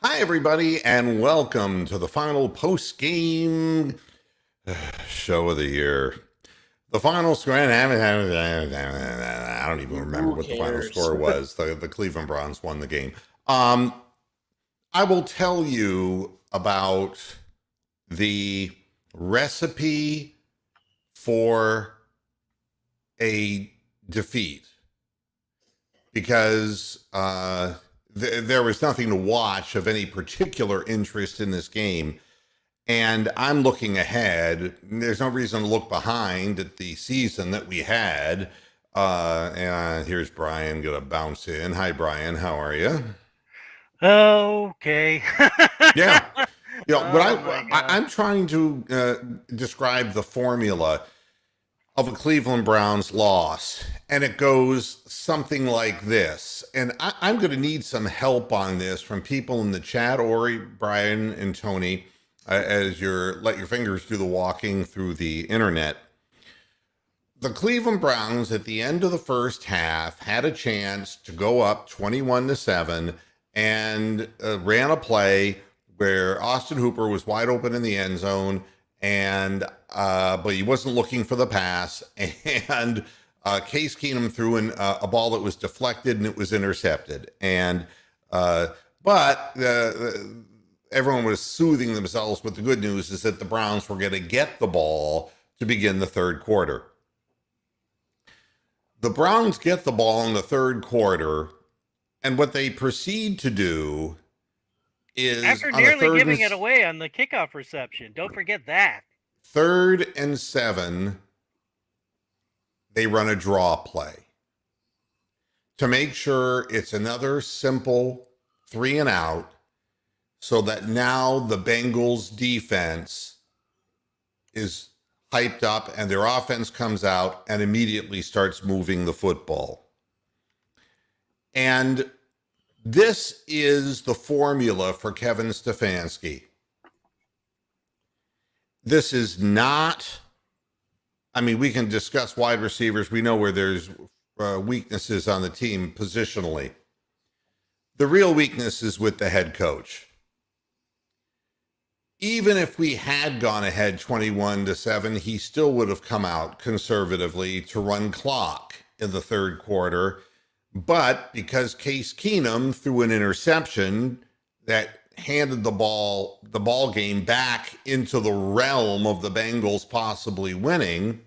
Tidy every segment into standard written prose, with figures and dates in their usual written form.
Hi, everybody, and welcome to the final post-game show of the year. The final score, I don't even remember Who what the final cares? score was. The Cleveland Browns won the game. I will tell you about the recipe for a defeat because there was nothing to watch of any particular interest in this game. And I'm looking ahead. There's no reason to look behind at the season that we had. And here's Brian going to bounce in. Hi, Brian. How are you? Okay. Yeah. You know, what Oh my God. I'm trying to describe the formula of a Cleveland Browns loss, and it goes something like this. And I'm going to need some help on this from people in the chat, Ori, Brian, and Tony, as let your fingers do the walking through the internet. The Cleveland Browns at the end of the first half had a chance to go up 21-7 and ran a play where Austin Hooper was wide open in the end zone, and but he wasn't looking for the pass, and Case Keenum threw in a ball that was deflected and it was intercepted, and but everyone was soothing themselves with the good news is that the Browns were going to get the ball to begin the third quarter. The Browns get the ball in the third quarter, and what they proceed to do is After on a nearly giving it away on the kickoff reception, don't forget that. 3rd and 7, they run a draw play to make sure it's another simple 3 and out, so that now the Bengals defense is hyped up and their offense comes out and immediately starts moving the football. And this is the formula for Kevin Stefanski. This is not, I mean, we can discuss wide receivers. We know where there's weaknesses on the team positionally. The real weakness is with the head coach. Even if we had gone ahead 21-7, he still would have come out conservatively to run clock in the third quarter. But because Case Keenum threw an interception that handed the ball game back into the realm of the Bengals possibly winning,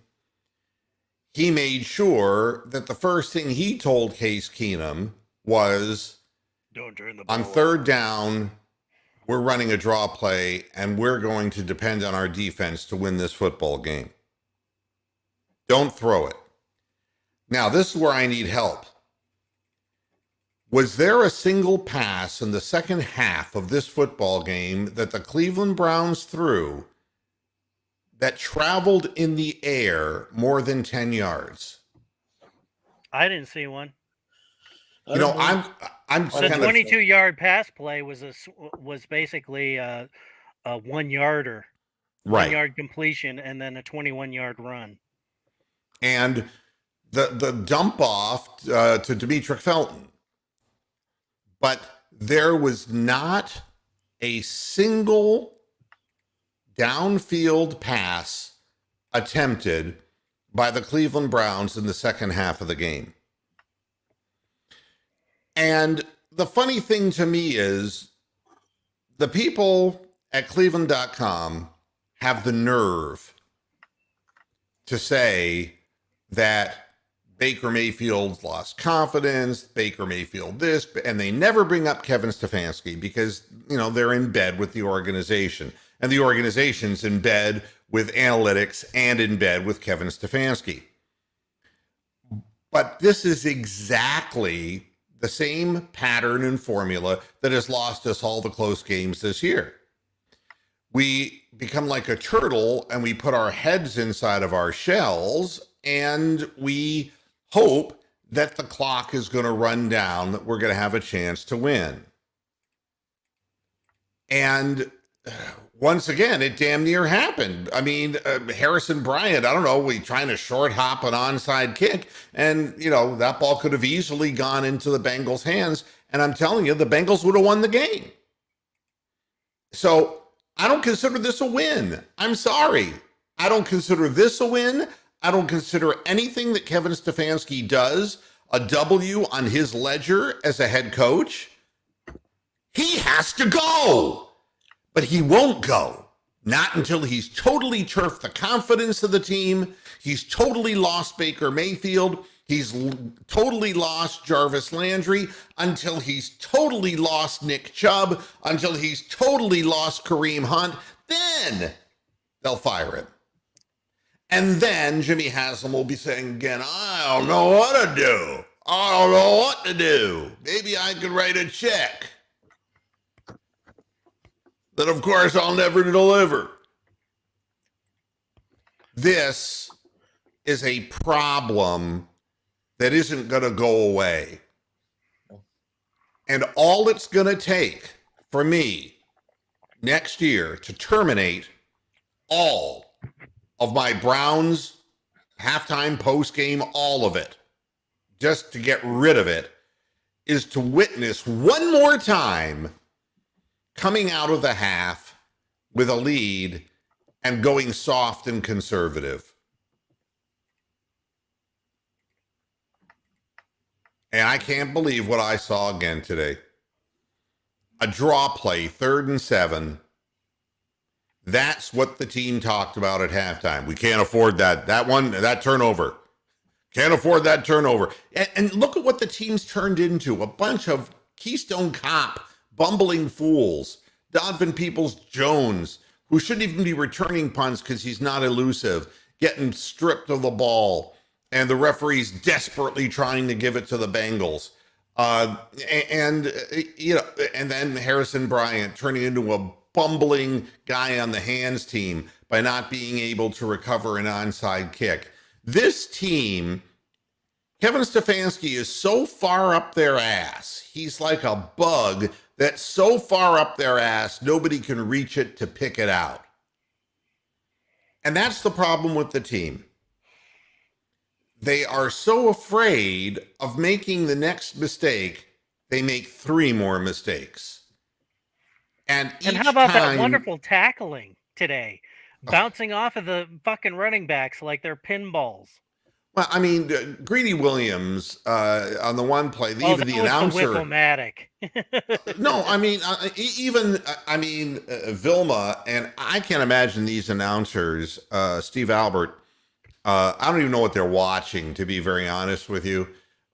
he made sure that the first thing he told Case Keenum was, don't turn the ball on third down, we're running a draw play, and we're going to depend on our defense to win this football game. Don't throw it. Now, this is where I need help. Was there a single pass in the second half of this football game that the Cleveland Browns threw that traveled in the air more than 10 yards? I didn't see one. You know, I'm the 22-yard pass play was basically a 1-yarder, right. 1-yard completion, and then a 21-yard run. And the dump off to Demetric Felton. But there was not a single downfield pass attempted by the Cleveland Browns in the second half of the game. And the funny thing to me is the people at Cleveland.com have the nerve to say that Baker Mayfield lost confidence, Baker Mayfield this, and they never bring up Kevin Stefanski because, you know, they're in bed with the organization. And the organization's in bed with analytics and in bed with Kevin Stefanski. But this is exactly the same pattern and formula that has lost us all the close games this year. We become like a turtle and we put our heads inside of our shells and we hope that the clock is going to run down, that we're going to have a chance to win. And once again, it damn near happened. I mean, Harrison Bryant, I don't know, we trying to short hop an onside kick, and, you know, that ball could have easily gone into the Bengals' hands, and I'm telling you, the Bengals would have won the game. So I don't consider this a win. I'm sorry. I don't consider this a win. I don't consider anything that Kevin Stefanski does a W on his ledger as a head coach. He has to go, but he won't go. Not until he's totally turfed the confidence of the team. He's totally lost Baker Mayfield. He's totally lost Jarvis Landry, until he's totally lost Nick Chubb, until he's totally lost Kareem Hunt. Then they'll fire him. And then Jimmy Haslam will be saying again, I don't know what to do. I don't know what to do. Maybe I could write a check that, of course, I'll never deliver. This is a problem that isn't going to go away. And all it's going to take for me next year to terminate all of my Browns halftime, postgame, all of it, just to get rid of it, is to witness one more time coming out of the half with a lead and going soft and conservative. And I can't believe what I saw again today. A draw play, 3rd and 7. That's what the team talked about at halftime. We can't afford that turnover. Can't afford that turnover. And look at what the team's turned into. A bunch of Keystone Cop, bumbling fools. Donovan Peoples-Jones, who shouldn't even be returning punts because he's not elusive, getting stripped of the ball. And the referee's desperately trying to give it to the Bengals. And then Harrison Bryant turning into a bumbling guy on the hands team by not being able to recover an onside kick. This team, Kevin Stefanski, is so far up their ass. He's like a bug that's so far up their ass, nobody can reach it to pick it out. And that's the problem with the team. They are so afraid of making the next mistake, they make 3 more mistakes. And how about that wonderful tackling today? Bouncing off of the fucking running backs like they're pinballs. Well, I mean, Greedy Williams on the one play, even the announcer. No, I mean, Vilma, and I can't imagine these announcers, Steve Albert. I don't even know what they're watching, to be very honest with you.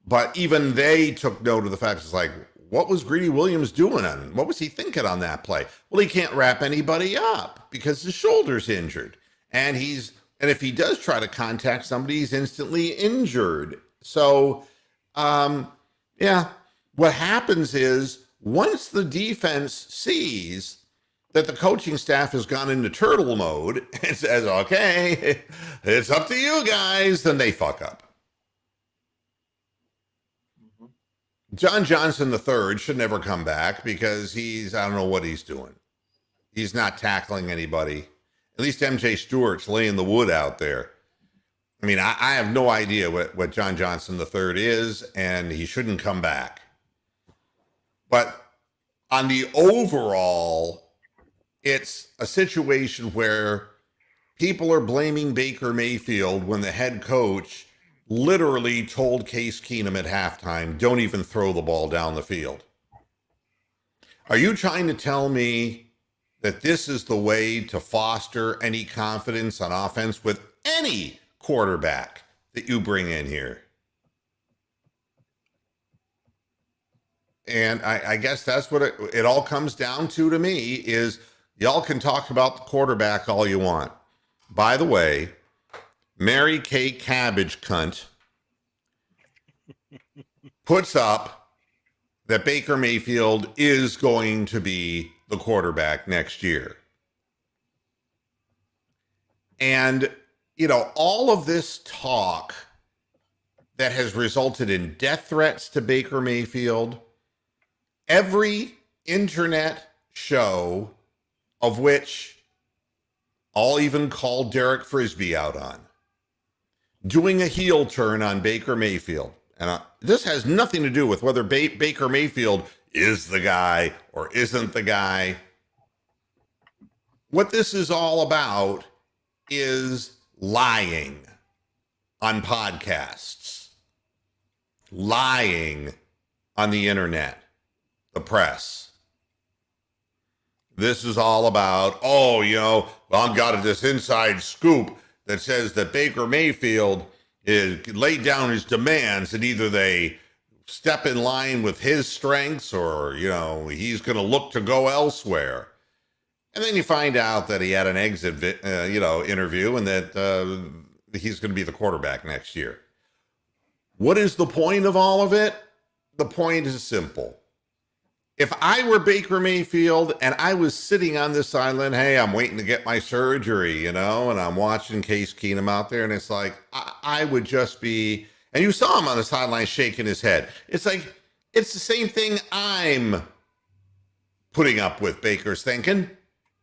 But even they took note of the fact, it's like, what was Greedy Williams doing? What was he thinking on that play? Well, he can't wrap anybody up because his shoulder's injured. And if he does try to contact somebody, he's instantly injured. So, what happens is once the defense sees that the coaching staff has gone into turtle mode and says, okay, it's up to you guys, then they fuck up. John Johnson III should never come back because I don't know what he's doing. He's not tackling anybody. At least MJ Stewart's laying the wood out there. I mean, I have no idea what John Johnson III is, and he shouldn't come back. But on the overall, it's a situation where people are blaming Baker Mayfield when the head coach literally told Case Keenum at halftime, don't even throw the ball down the field. Are you trying to tell me that this is the way to foster any confidence on offense with any quarterback that you bring in here? And I guess that's what it all comes down to me, is y'all can talk about the quarterback all you want. By the way, Mary Kay Cabbage Cunt puts up that Baker Mayfield is going to be the quarterback next year. And, all of this talk that has resulted in death threats to Baker Mayfield, every internet show of which I'll even call Derek Frisbee out on, doing a heel turn on Baker Mayfield. And this has nothing to do with whether Baker Mayfield is the guy or isn't the guy. what this is all about is lying on podcasts, lying on the internet, the press. This is all about, well, I've got this inside scoop that says that Baker Mayfield is laid down his demands and either they step in line with his strengths or, he's going to look to go elsewhere. And then you find out that he had an exit, interview and that he's going to be the quarterback next year. What is the point of all of it? The point is simple. If I were Baker Mayfield and I was sitting on this island, hey, I'm waiting to get my surgery, and I'm watching Case Keenum out there, and it's like, I would just be, and you saw him on the sideline shaking his head. It's like, it's the same thing I'm putting up with, Baker's thinking.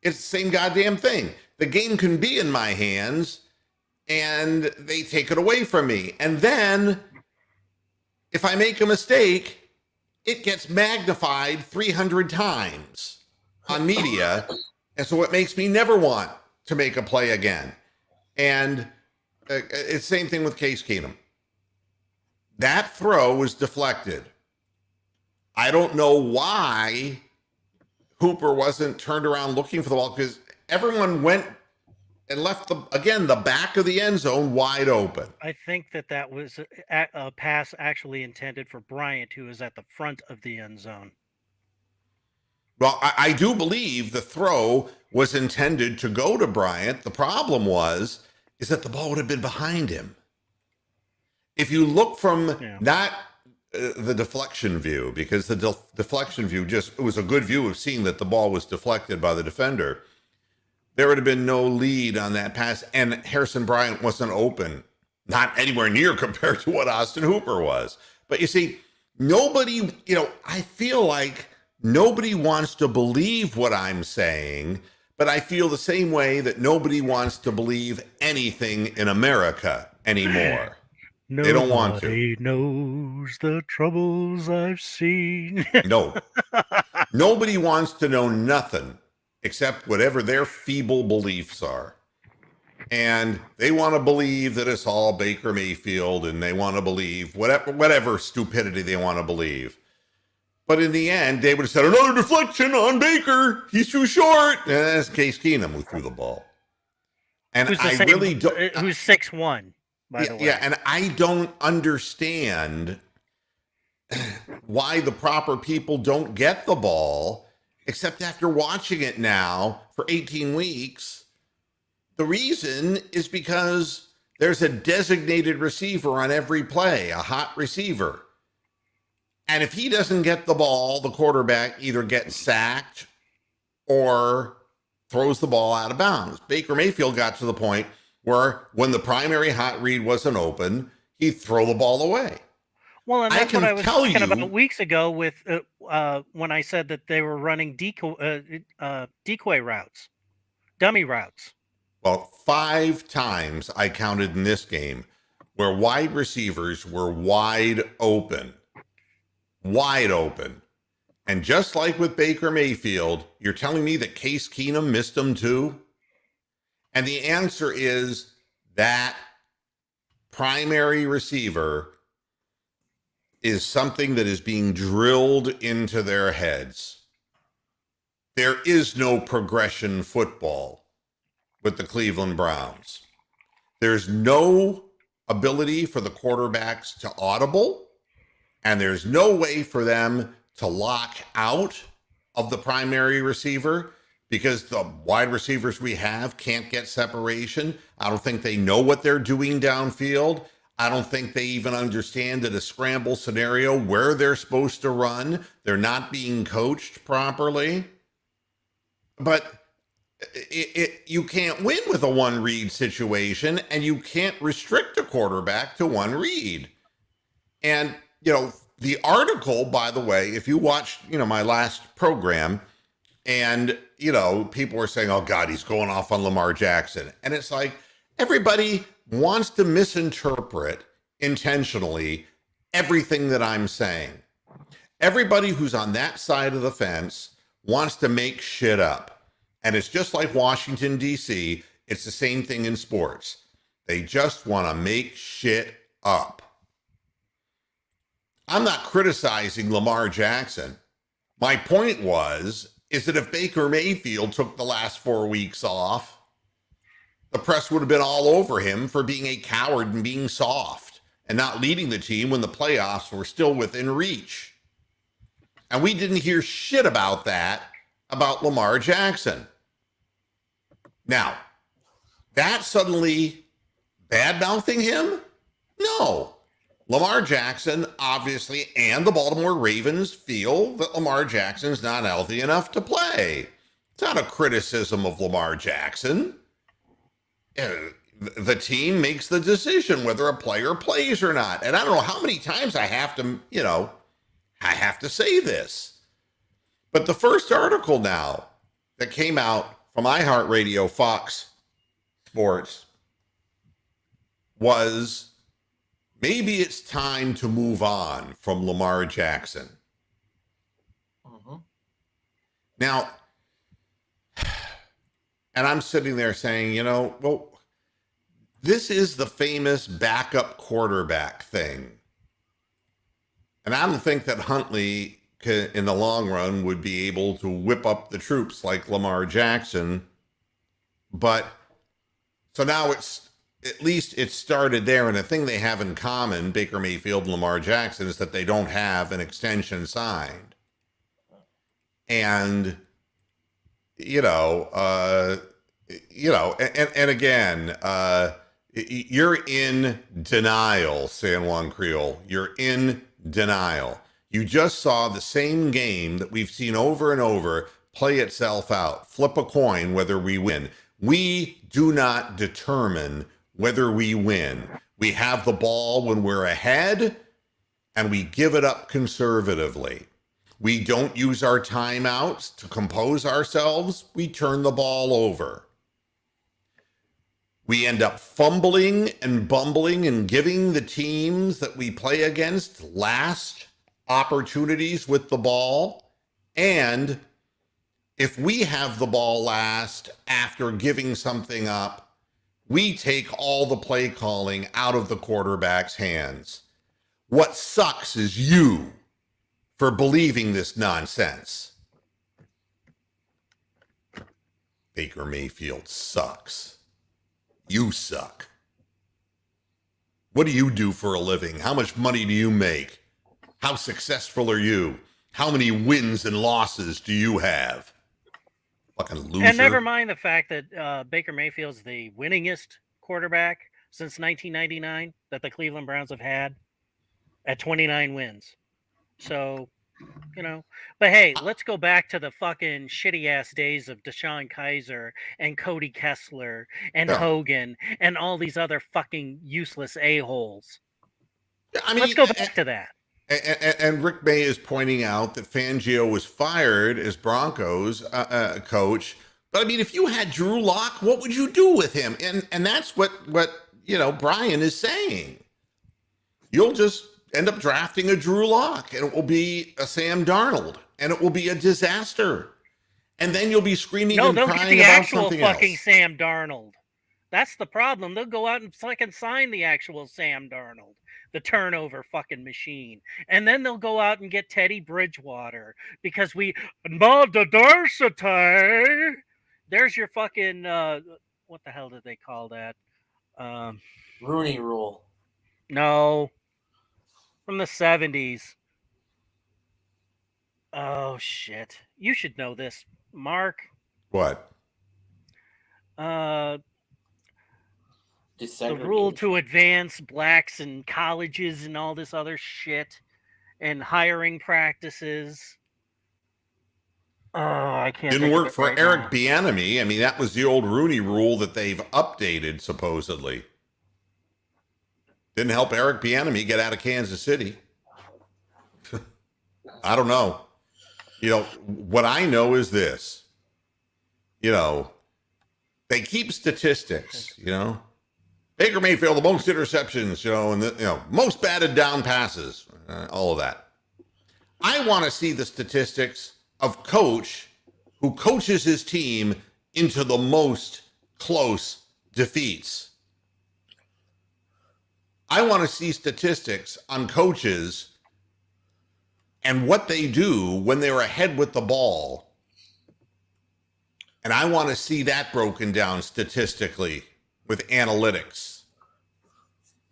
It's the same goddamn thing. The game can be in my hands, and they take it away from me. And then, if I make a mistake, it gets magnified 300 times on media. And so it makes me never want to make a play again. And it's the same thing with Case Keenum. That throw was deflected. I don't know why Hooper wasn't turned around looking for the ball, because everyone went and left the back of the end zone wide open. I think that was a pass actually intended for Bryant, who is at the front of the end zone. Well, I do believe the throw was intended to go to Bryant. The problem is that the ball would have been behind him. If you look from not the deflection view, because the deflection view it was a good view of seeing that the ball was deflected by the defender, there would have been no lead on that pass, and Harrison Bryant wasn't open, not anywhere near compared to what Austin Hooper was. But you see, nobody, I feel like nobody wants to believe what I'm saying, but I feel the same way that nobody wants to believe anything in America anymore. They don't want to. Nobody knows the troubles I've seen. No. Nobody wants to know nothing except whatever their feeble beliefs are. And they want to believe that it's all Baker Mayfield, and they want to believe whatever stupidity they want to believe. But in the end, they would have said, another deflection on Baker. He's too short. And that's Case Keenum who threw the ball. And who's really don't. Who's 6'1", by the way. Yeah, and I don't understand why the proper people don't get the ball, except after watching it now for 18 weeks. The reason is because there's a designated receiver on every play, a hot receiver. And if he doesn't get the ball, the quarterback either gets sacked or throws the ball out of bounds. Baker Mayfield got to the point where when the primary hot read wasn't open, he'd throw the ball away. Well, and that's what I was talking about weeks ago with when I said that they were running decoy routes, dummy routes. Well, 5 times I counted in this game where wide receivers were wide open. And just like with Baker Mayfield, you're telling me that Case Keenum missed them too? And the answer is that primary receiver is something that is being drilled into their heads. There is no progression football with the Cleveland Browns. There's no ability for the quarterbacks to audible, and there's no way for them to lock out of the primary receiver because the wide receivers we have can't get separation. I don't think they know what they're doing downfield. I don't think they even understand in a scramble scenario where they're supposed to run. They're not being coached properly. But you can't win with a one read situation, and you can't restrict a quarterback to one read. And, the article, by the way, if you watched, my last program, and, people were saying, oh, God, he's going off on Lamar Jackson. And it's like, everybody wants to misinterpret intentionally everything that I'm saying. Everybody who's on that side of the fence wants to make shit up. And it's just like Washington, D.C. It's the same thing in sports. They just want to make shit up. I'm not criticizing Lamar Jackson. My point is that if Baker Mayfield took the last 4 weeks off, the press would have been all over him for being a coward and being soft and not leading the team when the playoffs were still within reach. And we didn't hear shit about that about Lamar Jackson. Now, that suddenly bad-mouthing him? No. Lamar Jackson, obviously, and the Baltimore Ravens feel that Lamar Jackson's not healthy enough to play. It's not a criticism of Lamar Jackson. The team makes the decision whether a player plays or not. And I don't know how many times I have to say this. But the first article now that came out from iHeartRadio, Fox Sports, was maybe it's time to move on from Lamar Jackson. Mm-hmm. Now, and I'm sitting there saying, well, this is the famous backup quarterback thing. And I don't think that Huntley, in the long run, would be able to whip up the troops like Lamar Jackson. But so now at least it started there. And the thing they have in common, Baker Mayfield and Lamar Jackson, is that they don't have an extension signed. And, and again, you're in denial, San Juan Creole. You're in denial. You just saw the same game that we've seen over and over play itself out. Flip a coin whether we win. We do not determine whether we win. We have the ball when we're ahead, and we give it up conservatively. We don't use our timeouts to compose ourselves. We turn the ball over. We end up fumbling and bumbling and giving the teams that we play against last opportunities with the ball. And if we have the ball last after giving something up, we take all the play calling out of the quarterback's hands. What sucks is you for believing this nonsense. Baker Mayfield sucks. You suck. What do you do for a living? How much money do you make? How successful are you? How many wins and losses do you have? Fucking loser. And never mind the fact that Baker Mayfield's the winningest quarterback since 1999 that the Cleveland Browns have had at 29 wins. So, but hey, let's go back to the fucking shitty ass days of Deshaun Kaiser and Cody Kessler and Hogan and all these other fucking useless a-holes. Let's go back to that. And Rick May is pointing out that Fangio was fired as Broncos coach. But if you had Drew Lock, what would you do with him? And that's what Brian is saying. You'll just end up drafting a Drew Lock, and it will be a Sam Darnold, and it will be a disaster. And then you'll be screaming and crying about something else. Fucking Sam Darnold. That's the problem. They'll go out and fucking sign the actual Sam Darnold, the turnover fucking machine. And then they'll go out and get Teddy Bridgewater because there's your fucking, what the hell did they call that? Rooney Rule. No. From the 70s. Oh, shit. You should know this, Mark. What? The rule to advance blacks in colleges and all this other shit and hiring practices. Oh, I can't. Didn't work for Eric Bieniemy. That was the old Rooney Rule that they've updated, supposedly. Didn't help Eric Bieniemy get out of Kansas City. I don't know. What I know is this. They keep statistics, Baker Mayfield, the most interceptions, and most batted down passes, all of that. I want to see the statistics of coach who coaches his team into the most close defeats. I want to see statistics on coaches and what they do when they're ahead with the ball. And I want to see that broken down statistically with analytics.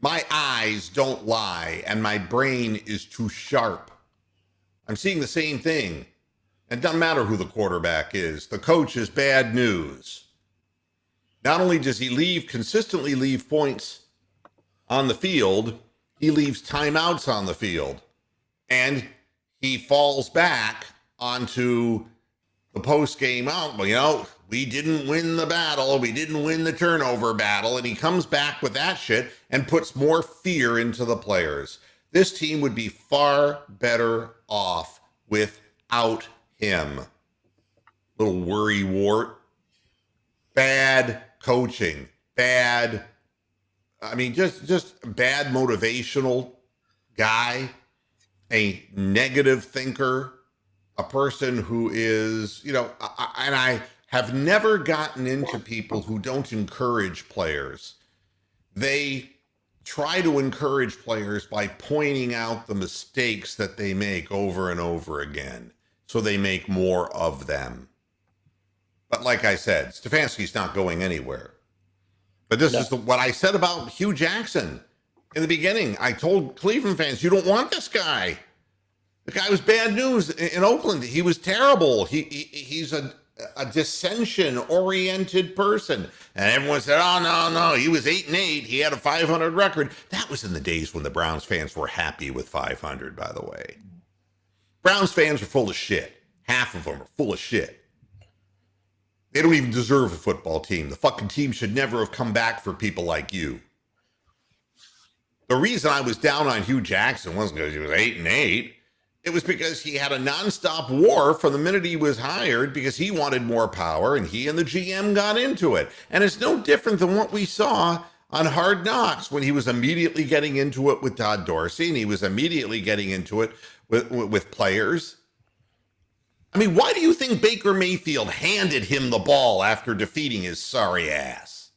My eyes don't lie, and my brain is too sharp. I'm seeing the same thing. It doesn't matter who the quarterback is. The coach is bad news. Not only does he consistently leave points on the field, he leaves timeouts on the field. And he falls back onto the post-game out. Well, we didn't win the battle. We didn't win the turnover battle. And he comes back with that shit and puts more fear into the players. This team would be far better off without him. Little worry wart. Bad coaching. Just bad motivational guy. A negative thinker. A person who is, and I have never gotten into people who don't encourage players. They try to encourage players by pointing out the mistakes that they make over and over again, so they make more of them. But like I said, Stefanski's not going anywhere. But this is what I said about Hugh Jackson in the beginning. I told Cleveland fans, you don't want this guy. The guy was bad news in Oakland. He was terrible. He's a dissension-oriented person. And everyone said, oh, no, he was 8-8. He had a 500 record. That was in the days when the Browns fans were happy with 500, by the way. Browns fans are full of shit. Half of them are full of shit. They don't even deserve a football team. The fucking team should never have come back for people like you. The reason I was down on Hugh Jackson wasn't because he was 8-8. It was because he had a nonstop war from the minute he was hired because he wanted more power and he and the GM got into it. And it's no different than what we saw on Hard Knocks when he was immediately getting into it with Todd Dorsey and he was immediately getting into it with players. I mean, why do you think Baker Mayfield handed him the ball after defeating his sorry ass?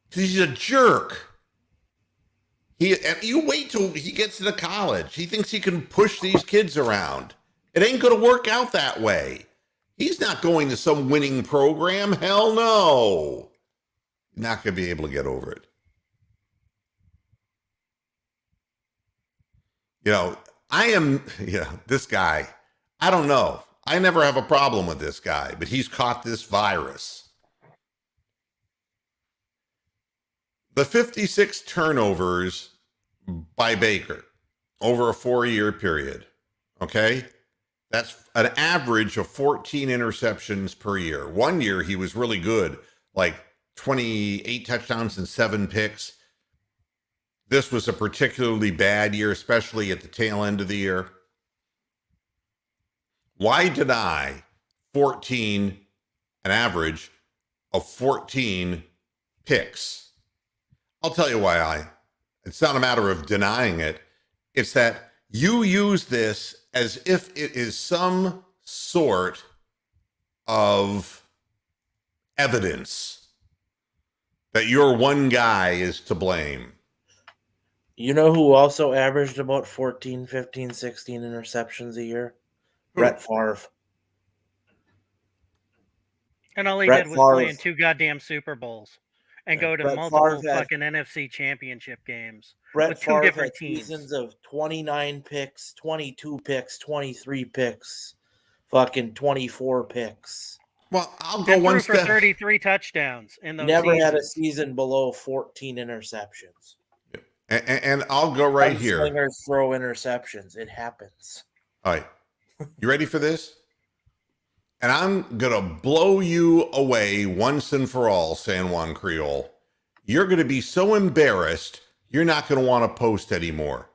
Because he's a jerk. You wait till he gets to college. He thinks he can push these kids around. It ain't going to work out that way. He's not going to some winning program. Hell no. Not going to be able to get over it. This guy, I don't know. I never have a problem with this guy, but he's caught this virus. The 56 turnovers by Baker over a 4-year period, okay? That's an average of 14 interceptions per year. 1 year, he was really good, like 28 touchdowns and 7 picks. This was a particularly bad year, especially at the tail end of the year. Why deny an average of 14 picks? I'll tell you why it's not a matter of denying it. It's that you use this as if it is some sort of evidence that your one guy is to blame. You know who also averaged about 14, 15, 16 interceptions a year? Brett Favre. And all he did was play in 2 goddamn Super Bowls and go to multiple fucking NFC championship games with 2 different teams. Seasons of 29 picks, 22 picks, 23 picks, fucking 24 picks. Well, I'll go one step. For 33 touchdowns in those Never seasons. had a season below 14 interceptions. And I'll go right here. Slingers throw interceptions. It happens. All right. You ready for this? And I'm going to blow you away once and for all, San Juan Creole. You're going to be so embarrassed, you're not going to want to post anymore.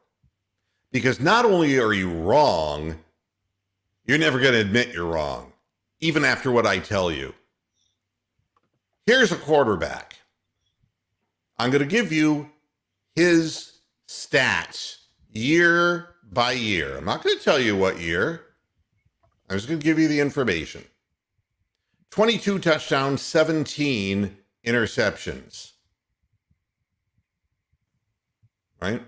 Because not only are you wrong, you're never going to admit you're wrong, even after what I tell you. Here's a quarterback. I'm going to give you his stats year by year. I'm not going to tell you what year. I'm just going to give you the information. 22 touchdowns, 17 interceptions. Right?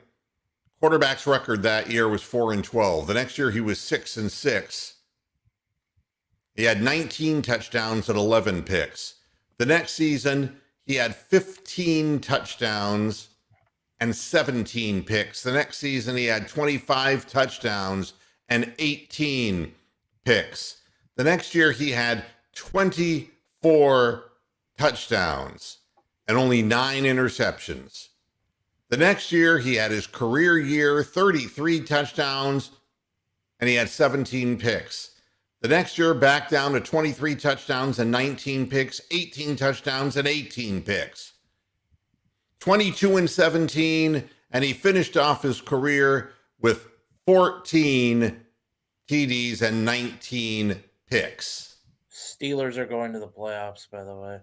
Quarterback's record that year was 4-12. The next year he was 6-6. He had 19 touchdowns and 11 picks. The next season he had 15 touchdowns and 17 picks. The next season he had 25 touchdowns and 18 picks. The next year he had 24 touchdowns and only 9 interceptions. The next year, he had his career year, 33 touchdowns, and he had 17 picks. The next year, back down to 23 touchdowns and 19 picks, 18 touchdowns and 18 picks. 22-17, and he finished off his career with 14 TDs and 19 picks. Steelers are going to the playoffs, by the way.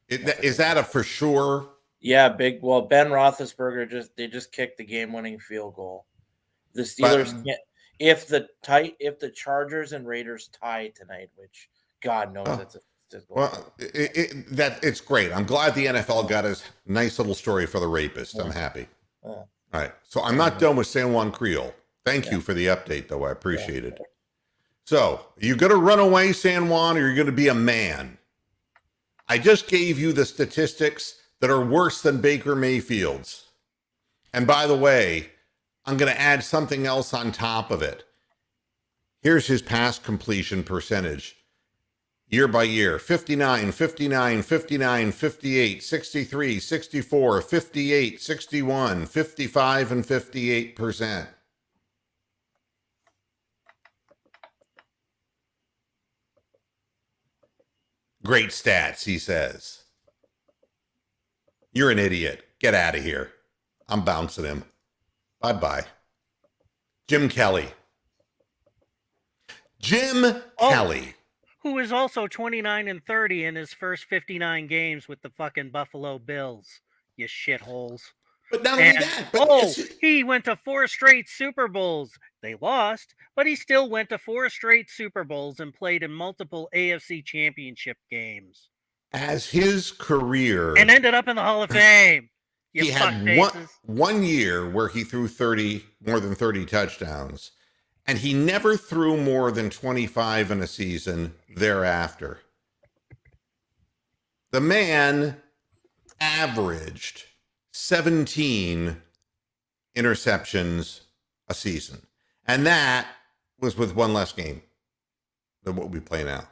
Is that a for sure? Yeah, big. Well, Ben Roethlisberger just kicked the game-winning field goal. The Steelers can't. If the Chargers and Raiders tie tonight, which God knows it's it's great. I'm glad the NFL got his nice little story for the rapist. I'm happy. All right, so I'm not done with San Juan Creole. Thank you for the update, though. I appreciate it. So, are you going to run away, San Juan, or are you going to be a man? I just gave you the statistics that are worse than Baker Mayfield's. And by the way, I'm going to add something else on top of it. Here's his pass completion percentage. Year by year, 59, 59, 59, 58, 63, 64, 58, 61, 55, and 58%. Great stats, he says. You're an idiot. Get out of here. I'm bouncing him. Bye-bye. Jim Kelly. Kelly. Who is also 29-30 in his first 59 games with the fucking Buffalo Bills, you shitholes. But not only that, he went to 4 straight Super Bowls. They lost, but he still went to 4 straight Super Bowls and played in multiple AFC championship games. As his career... And ended up in the Hall of Fame. He had one year where he threw more than 30 touchdowns, and he never threw more than 25 in a season thereafter. The man averaged 17 interceptions a season, and that was with one less game than what we play now.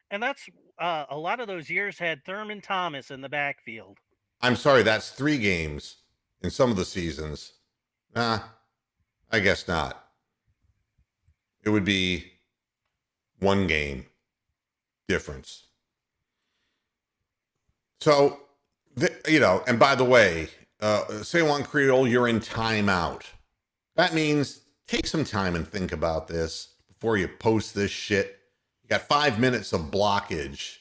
And that's a lot of those years had Thurman Thomas in the backfield. I'm sorry, that's 3 games in some of the seasons. I guess not. It would be 1 game difference. So, and by the way, San Juan Creole, you're in timeout. That means take some time and think about this before you post this shit. You got 5 minutes of blockage.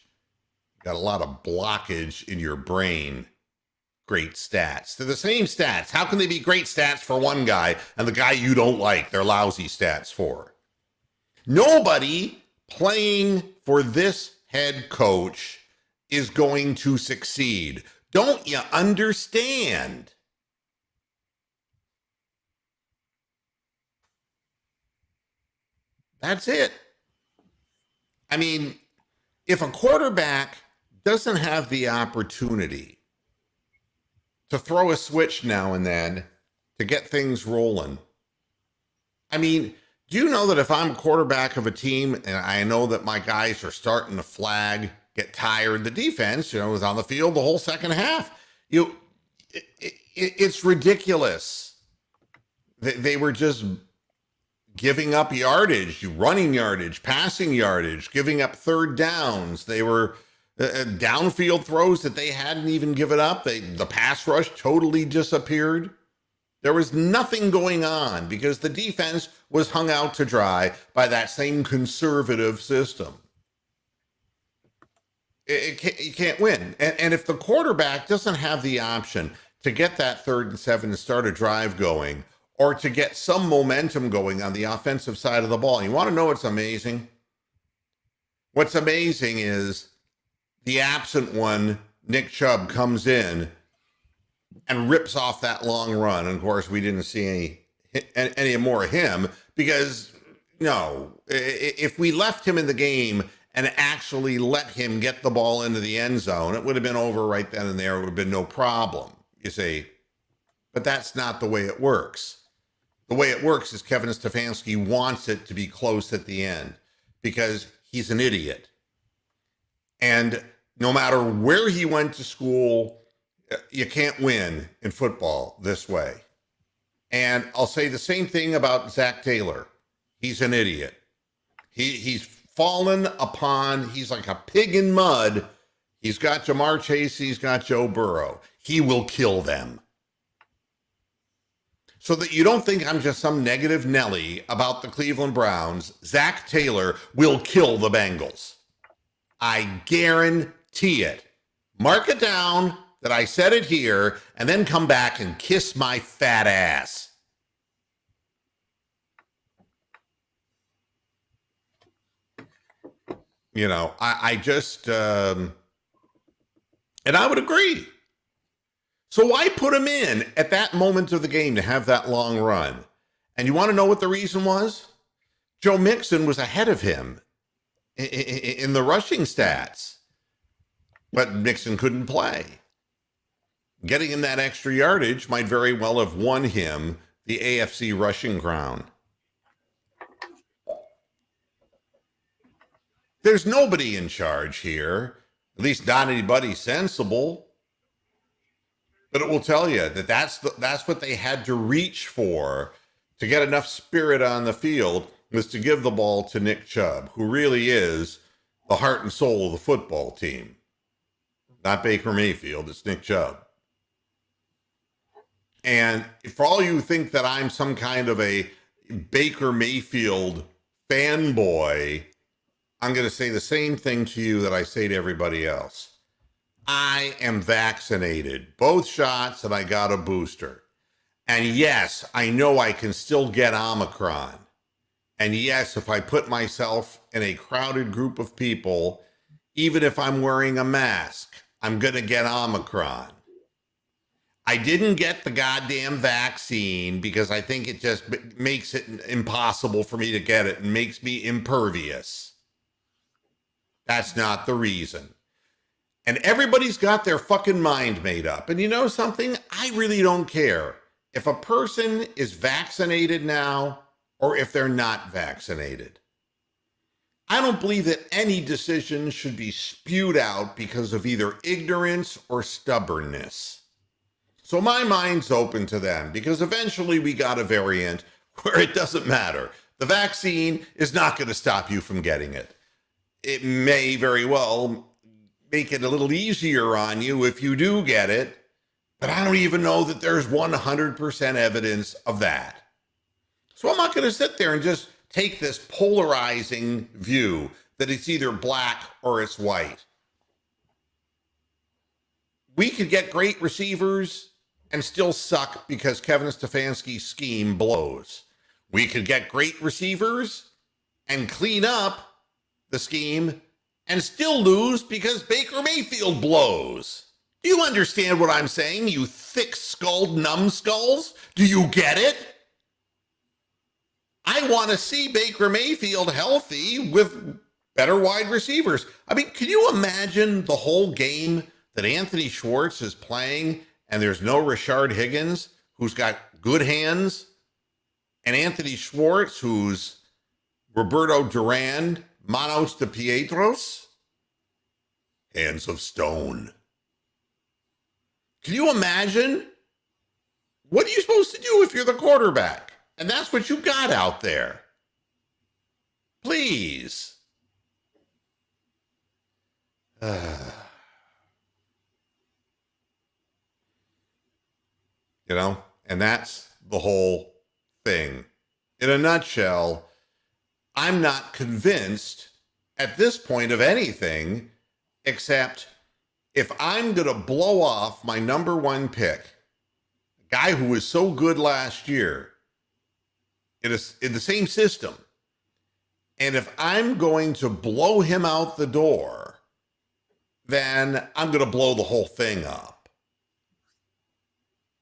You got a lot of blockage in your brain. Great stats. They're the same stats. How can they be great stats for one guy and the guy you don't like, they're lousy stats for? Nobody playing for this head coach is going to succeed. Don't you understand? That's it. I mean, if a quarterback doesn't have the opportunity to throw a switch now and then to get things rolling. I mean, do you know that if I'm a quarterback of a team and I know that my guys are starting to flag, get tired, the defense, was on the field the whole second half. It's ridiculous. They were just giving up yardage, running yardage, passing yardage, giving up third downs. They were downfield throws that they hadn't even given up. The pass rush totally disappeared. There was nothing going on because the defense was hung out to dry by that same conservative system. You can't win. And if the quarterback doesn't have the option to get that 3rd and 7 and start a drive going, or to get some momentum going on the offensive side of the ball. You want to know what's amazing? What's amazing is the absent one, Nick Chubb, comes in and rips off that long run. And of course, we didn't see any more of him because, no, if we left him in the game and actually let him get the ball into the end zone, it would have been over right then and there. It would have been no problem, you see. But that's not the way it works. The way it works is Kevin Stefanski wants it to be close at the end because he's an idiot. And no matter where he went to school, you can't win in football this way. And I'll say the same thing about Zach Taylor. He's an idiot. He's fallen upon, he's like a pig in mud. He's got Jamar Chase, he's got Joe Burrow. He will kill them. So that you don't think I'm just some negative Nelly about the Cleveland Browns, Zach Taylor will kill the Bengals. I guarantee it. Mark it down that I said it here, and then come back and kiss my fat ass. You know, I just, and I would agree. So why put him in at that moment of the game to have that long run? And you want to know what the reason was? Joe Mixon was ahead of him in the rushing stats, but Mixon couldn't play. Getting him that extra yardage might very well have won him the AFC rushing crown. There's nobody in charge here, at least not anybody sensible. But it will tell you that that's what they had to reach for to get enough spirit on the field, was to give the ball to Nick Chubb, who really is the heart and soul of the football team. Not Baker Mayfield, it's Nick Chubb. And for all you think that I'm some kind of a Baker Mayfield fanboy, I'm going to say the same thing to you that I say to everybody else. I am vaccinated, both shots, and I got a booster. And yes, I know I can still get Omicron. And yes, if I put myself in a crowded group of people, even if I'm wearing a mask, I'm going to get Omicron. I didn't get the goddamn vaccine because I think it just makes it impossible for me to get it and makes me impervious. That's not the reason. And everybody's got their fucking mind made up. And you know something? I really don't care if a person is vaccinated now or if they're not vaccinated. I don't believe that any decision should be spewed out because of either ignorance or stubbornness. So my mind's open to them because eventually we got a variant where it doesn't matter. The vaccine is not going to stop you from getting it. It may very well make it a little easier on you if you do get it, but I don't even know that there's 100% evidence of that. So I'm not going to sit there and just take this polarizing view that it's either black or it's white. We could get great receivers and still suck because Kevin Stefanski's scheme blows. We could get great receivers and clean up the scheme and still lose because Baker Mayfield blows. Do you understand what I'm saying, you thick-skulled numbskulls? Do you get it? I want to see Baker Mayfield healthy with better wide receivers. I mean, can you imagine the whole game that Anthony Schwartz is playing and there's no Rashard Higgins, who's got good hands, and Anthony Schwartz, who's Roberto Duran, Manos de Pietros, hands of stone. Can you imagine? What are you supposed to do if you're the quarterback? And that's what you got out there. Please. You know, and that's the whole thing. In a nutshell, I'm not convinced at this point of anything except if I'm going to blow off my number one pick, a guy who was so good last year, in the same system. And if I'm going to blow him out the door, then I'm going to blow the whole thing up.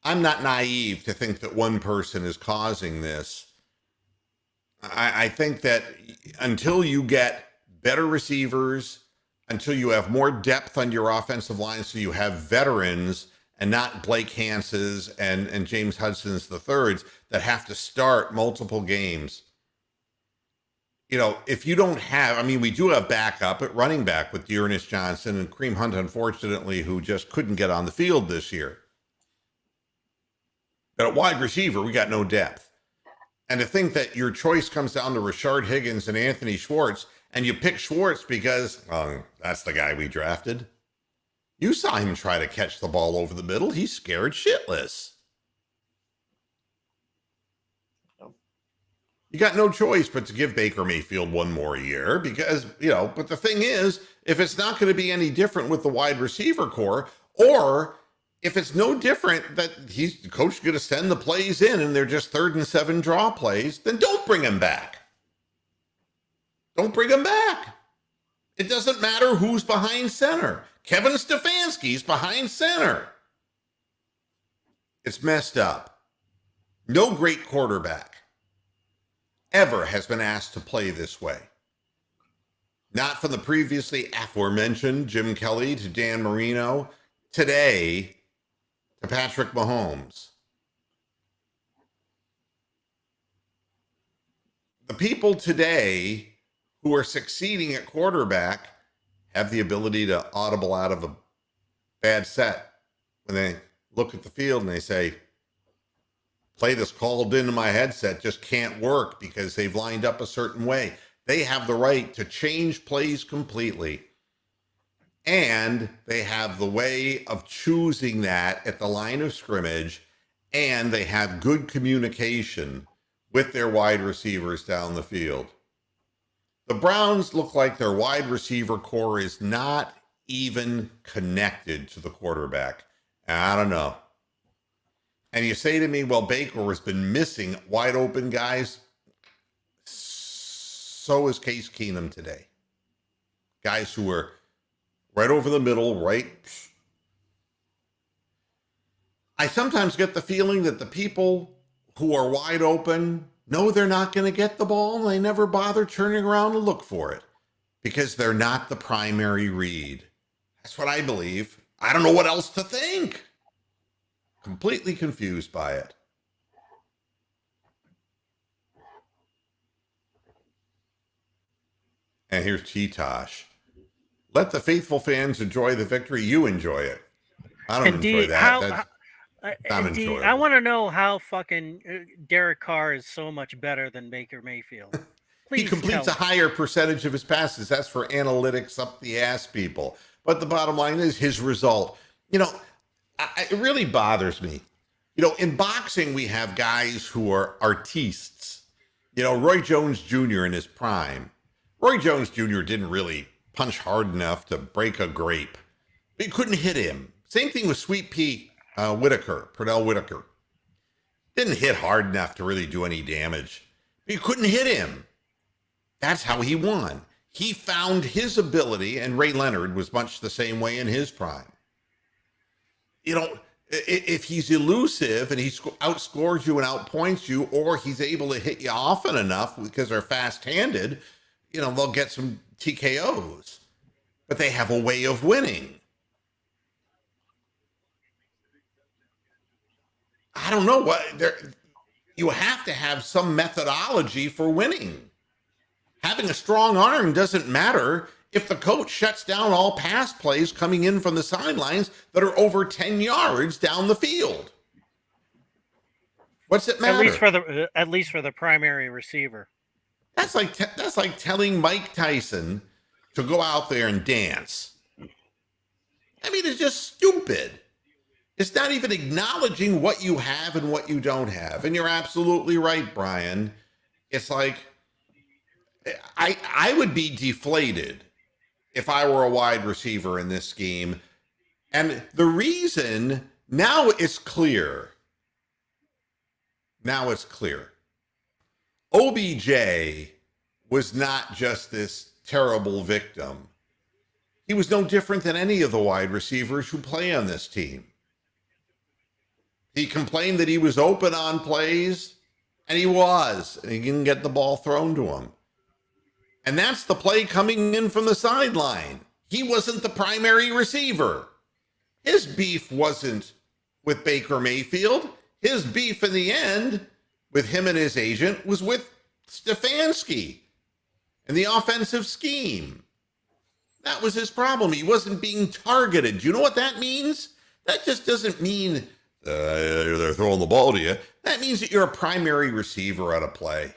I'm not naive to think that one person is causing this. I think that until you get better receivers, until you have more depth on your offensive line, so you have veterans and not Blake Hanses and James Hudson's the thirds that have to start multiple games. You know, if you don't have, I mean, we do have backup at running back with Dearness Johnson and Kareem Hunt, unfortunately, who just couldn't get on the field this year. But at wide receiver, we got no depth. And to think that your choice comes down to Rashard Higgins and Anthony Schwartz, and you pick Schwartz because, well, that's the guy we drafted. You saw him try to catch the ball over the middle. He's scared shitless. You got no choice but to give Baker Mayfield one more year because, you know, but the thing is, if it's not going to be any different with the wide receiver core, or if it's no different that the coach going to send the plays in and they're just 3rd and 7 draw plays, then don't bring him back. Don't bring him back. It doesn't matter who's behind center. Kevin Stefanski's behind center. It's messed up. No great quarterback ever has been asked to play this way. Not from the previously aforementioned Jim Kelly to Dan Marino, today to Patrick Mahomes. The people today who are succeeding at quarterback have the ability to audible out of a bad set when they look at the field and they say, play that's called into my headset just can't work because they've lined up a certain way. They have the right to change plays completely. And they have the way of choosing that at the line of scrimmage, and they have good communication with their wide receivers down the field. The Browns look like their wide receiver core is not even connected to the quarterback. I don't know. And you say to me, well, Baker has been missing wide open guys. So is Case Keenum today. Guys who were right over the middle, right? I sometimes get the feeling that the people who are wide open know they're not going to get the ball and they never bother turning around to look for it because they're not the primary read. That's what I believe. I don't know what else to think. Completely confused by it. And here's Cheetosh. Let the faithful fans enjoy the victory. You enjoy it. I don't enjoy that. I want to know how fucking Derek Carr is so much better than Baker Mayfield. Please he completes a higher percentage of his passes. That's for analytics up the ass people. But the bottom line is his result. You know, it really bothers me. You know, in boxing, we have guys who are artistes. You know, Roy Jones Jr. in his prime. Roy Jones Jr. didn't really punch hard enough to break a grape. He couldn't hit him. Same thing with Sweet Pea Pernell Whitaker. Didn't hit hard enough to really do any damage. But you couldn't hit him. That's how he won. He found his ability, and Ray Leonard was much the same way in his prime. You know, if he's elusive and he outscores you and outpoints you, or he's able to hit you often enough because they're fast-handed, you know, they'll get some TKOs. But they have a way of winning. I don't know what you have to have some methodology for winning. Having a strong arm doesn't matter if the coach shuts down all pass plays coming in from the sidelines that are over 10 yards down the field. What's it matter? At least for the primary receiver. That's like telling Mike Tyson to go out there and dance. I mean, it's just stupid. It's not even acknowledging what you have and what you don't have. And you're absolutely right, Brian. It's like, I would be deflated if I were a wide receiver in this scheme. And the reason, now it's clear. Now it's clear. OBJ was not just this terrible victim. He was no different than any of the wide receivers who play on this team. He complained that he was open on plays, and he was, and he didn't get the ball thrown to him. And that's the play coming in from the sideline. He wasn't the primary receiver. His beef wasn't with Baker Mayfield. His beef in the end with him and his agent was with Stefanski and the offensive scheme. That was his problem. He wasn't being targeted. Do you know what that means? That just doesn't mean they're throwing the ball to you. That means that you're a primary receiver at a play.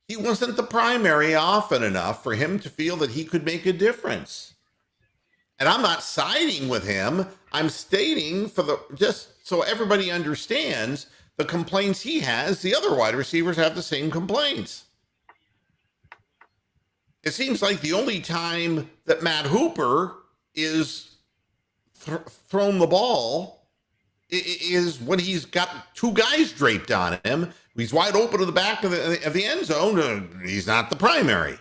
He wasn't the primary often enough for him to feel that he could make a difference. And I'm not siding with him. I'm stating just so everybody understands the complaints he has. The other wide receivers have the same complaints. It seems like the only time that Matt Hooper is thrown the ball is when he's got two guys draped on him. He's wide open to the back of the end zone. He's not the primary.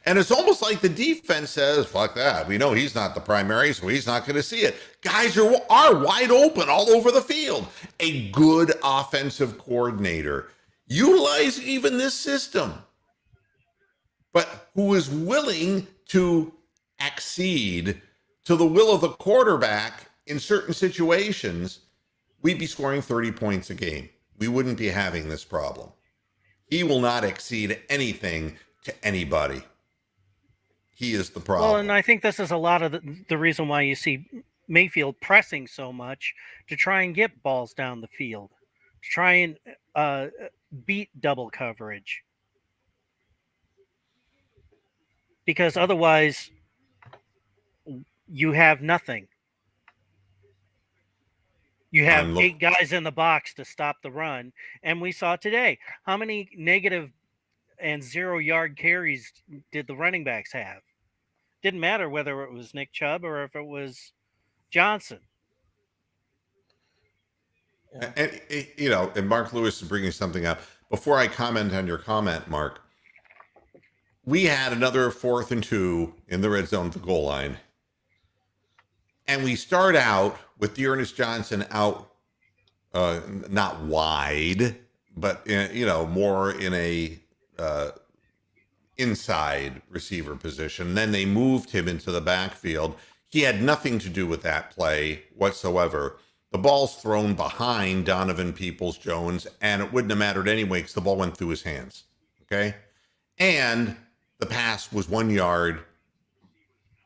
And it's almost like the defense says, fuck that. We know he's not the primary, so he's not going to see it. Guys are wide open all over the field. A good offensive coordinator utilizing even this system, but who is willing to accede to the will of the quarterback in certain situations, we'd be scoring 30 points a game. We wouldn't be having this problem. He will not accede anything to anybody. He is the problem. Well, and I think this is a lot of the reason why you see Mayfield pressing so much to try and get balls down the field, to try and beat double coverage. Because otherwise, you have nothing. You have 8 guys in the box to stop the run. And we saw today, how many negative and 0-yard carries did the running backs have? Didn't matter whether it was Nick Chubb or if it was Johnson. Yeah. And Mark Lewis is bringing something up. Before I comment on your comment, Mark, we had another 4th and 2 in the red zone at the goal line. And we start out with Dearness Johnson out, not wide, but more in a inside receiver position. Then they moved him into the backfield. He had nothing to do with that play whatsoever. The ball's thrown behind Donovan Peoples-Jones, and it wouldn't have mattered anyway because the ball went through his hands. Okay? And the pass was 1 yard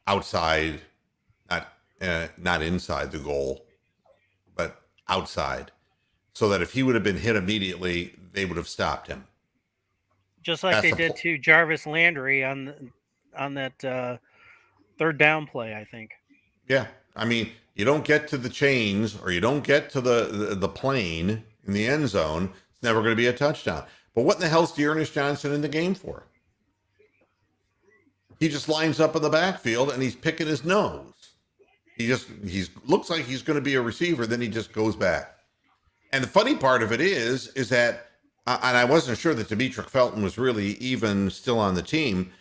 outside, not inside the goal, but outside. So that if he would have been hit immediately, they would have stopped him. Just like they did to Jarvis Landry on that 3rd down play, I think. Yeah. I mean, you don't get to the chains or you don't get to the plane in the end zone, it's never going to be a touchdown. But what in the hell's Dearness Johnson in the game for? He just lines up in the backfield and he's picking his nose. He looks like he's going to be a receiver, then he just goes back. And the funny part of it is that, and I wasn't sure that Demetric Felton was really even still on the team,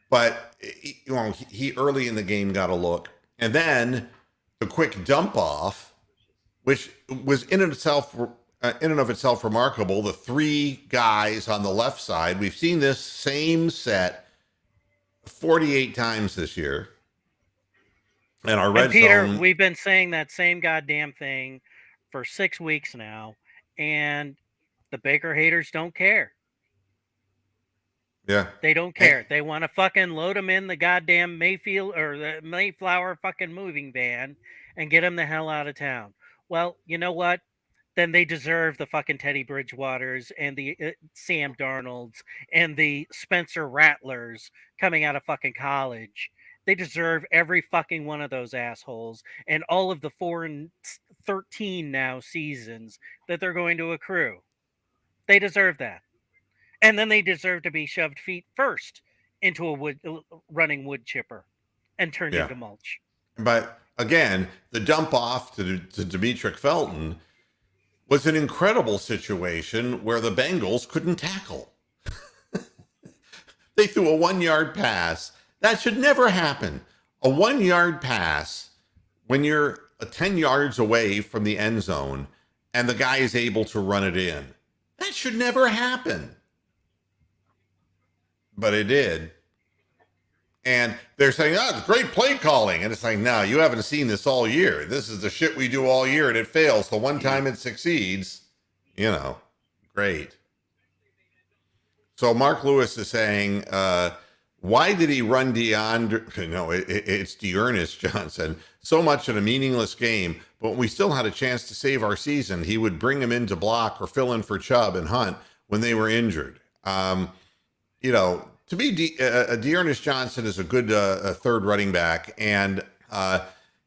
but he early in the game got a look. And then the quick dump off, which was in and of itself remarkable. The 3 guys on the left side, we've seen this same set 48 times this year. And our red Peter, zone, we've been saying that same goddamn thing for 6 weeks now, and the Baker haters don't care. Yeah. They don't care. They want to fucking load them in the goddamn Mayfield or the Mayflower fucking moving van and get them the hell out of town. Well, you know what? Then they deserve the fucking Teddy Bridgewaters and the Sam Darnolds and the Spencer Rattlers coming out of fucking college. They deserve every fucking one of those assholes and all of the 4-13 now seasons that they're going to accrue. They deserve that. And then they deserve to be shoved feet first into a running wood chipper and turned into mulch. But again, the dump off to Demetric Felton was an incredible situation where the Bengals couldn't tackle. They threw a 1-yard pass. That should never happen. A 1-yard pass when you're 10 yards away from the end zone and the guy is able to run it in. That should never happen. But it did. And they're saying, oh, it's great play calling. And it's like, no, you haven't seen this all year. This is the shit we do all year and it fails. The one time it succeeds, great. So Mark Lewis is saying, why did he run DeAndre? No, it's Dearness Johnson. So much in a meaningless game, but when we still had a chance to save our season, he would bring him in to block or fill in for Chubb and Hunt when they were injured. To me, Dearness Johnson is a good third running back, and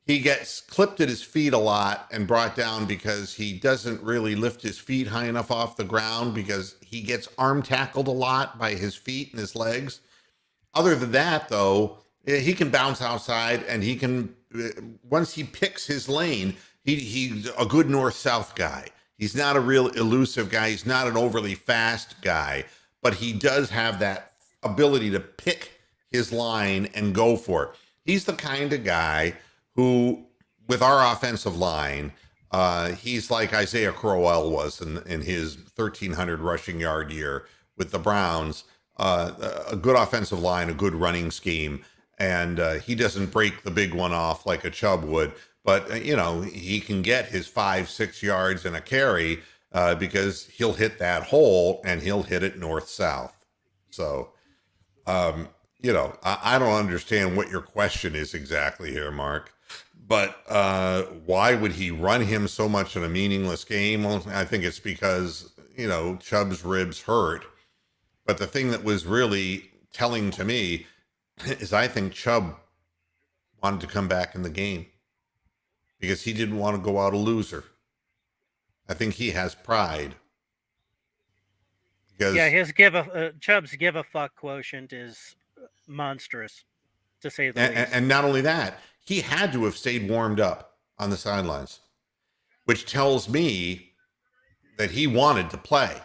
he gets clipped at his feet a lot and brought down because he doesn't really lift his feet high enough off the ground because he gets arm tackled a lot by his feet and his legs. Other than that, though, he can bounce outside, and he can, once he picks his lane, he's a good north-south guy. He's not a real elusive guy. He's not an overly fast guy, but he does have that ability to pick his line and go for it. He's the kind of guy who, with our offensive line, he's like Isaiah Crowell was in his 1,300 rushing yard year with the Browns. A good offensive line, a good running scheme, and he doesn't break the big one off like a Chubb would, but he can get his 5-6 yards in a carry because he'll hit that hole and he'll hit it north-south. So, I don't understand what your question is exactly here, Mark, but why would he run him so much in a meaningless game? Well, I think it's because, Chubb's ribs hurt. But the thing that was really telling to me is I think Chubb wanted to come back in the game because he didn't want to go out a loser. I think he has pride. Because, his Chubb's give a fuck quotient is monstrous, to say the least. And not only that, he had to have stayed warmed up on the sidelines, which tells me that he wanted to play.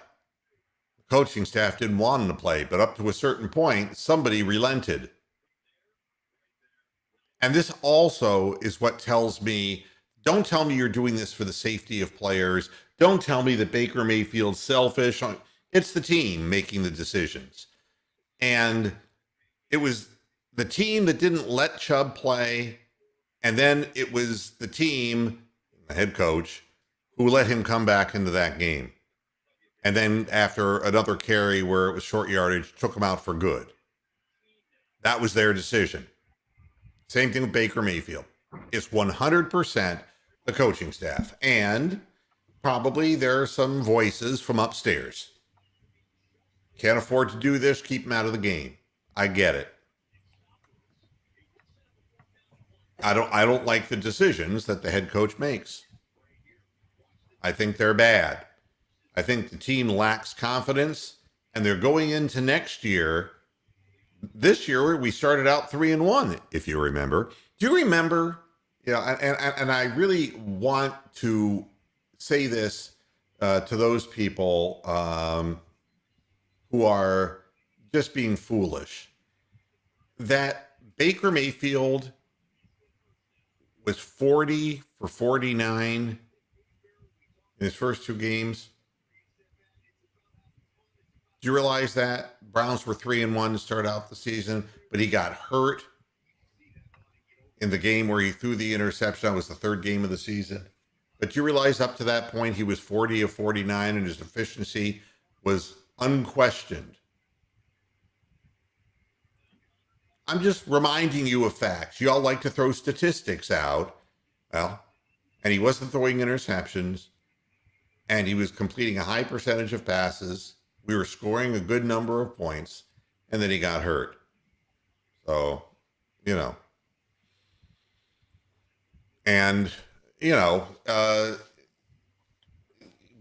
Coaching staff didn't want him to play, but up to a certain point, somebody relented. And this also is what tells me, don't tell me you're doing this for the safety of players. Don't tell me that Baker Mayfield's selfish. It's the team making the decisions. And it was the team that didn't let Chubb play. And then it was the team, the head coach, who let him come back into that game. And then after another carry where it was short yardage, took him out for good. That was their decision. Same thing with Baker Mayfield. It's 100% the coaching staff. And probably there are some voices from upstairs. Can't afford to do this, keep him out of the game. I get it. I don't like the decisions that the head coach makes. I think they're bad. I think the team lacks confidence, and they're going into next year. This year, we started out 3-1, if you remember. Do you remember? And I really want to say this to those people who are just being foolish, that Baker Mayfield was 40 for 49 in his first two games. Do you realize that? Browns were 3-1 to start out the season, but he got hurt in the game where he threw the interception. That was the third game of the season. But you realize up to that point, he was 40 of 49 and his efficiency was unquestioned. I'm just reminding you of facts. You all like to throw statistics out. Well, and he wasn't throwing interceptions, and he was completing a high percentage of passes. We were scoring a good number of points, and then he got hurt. So, and,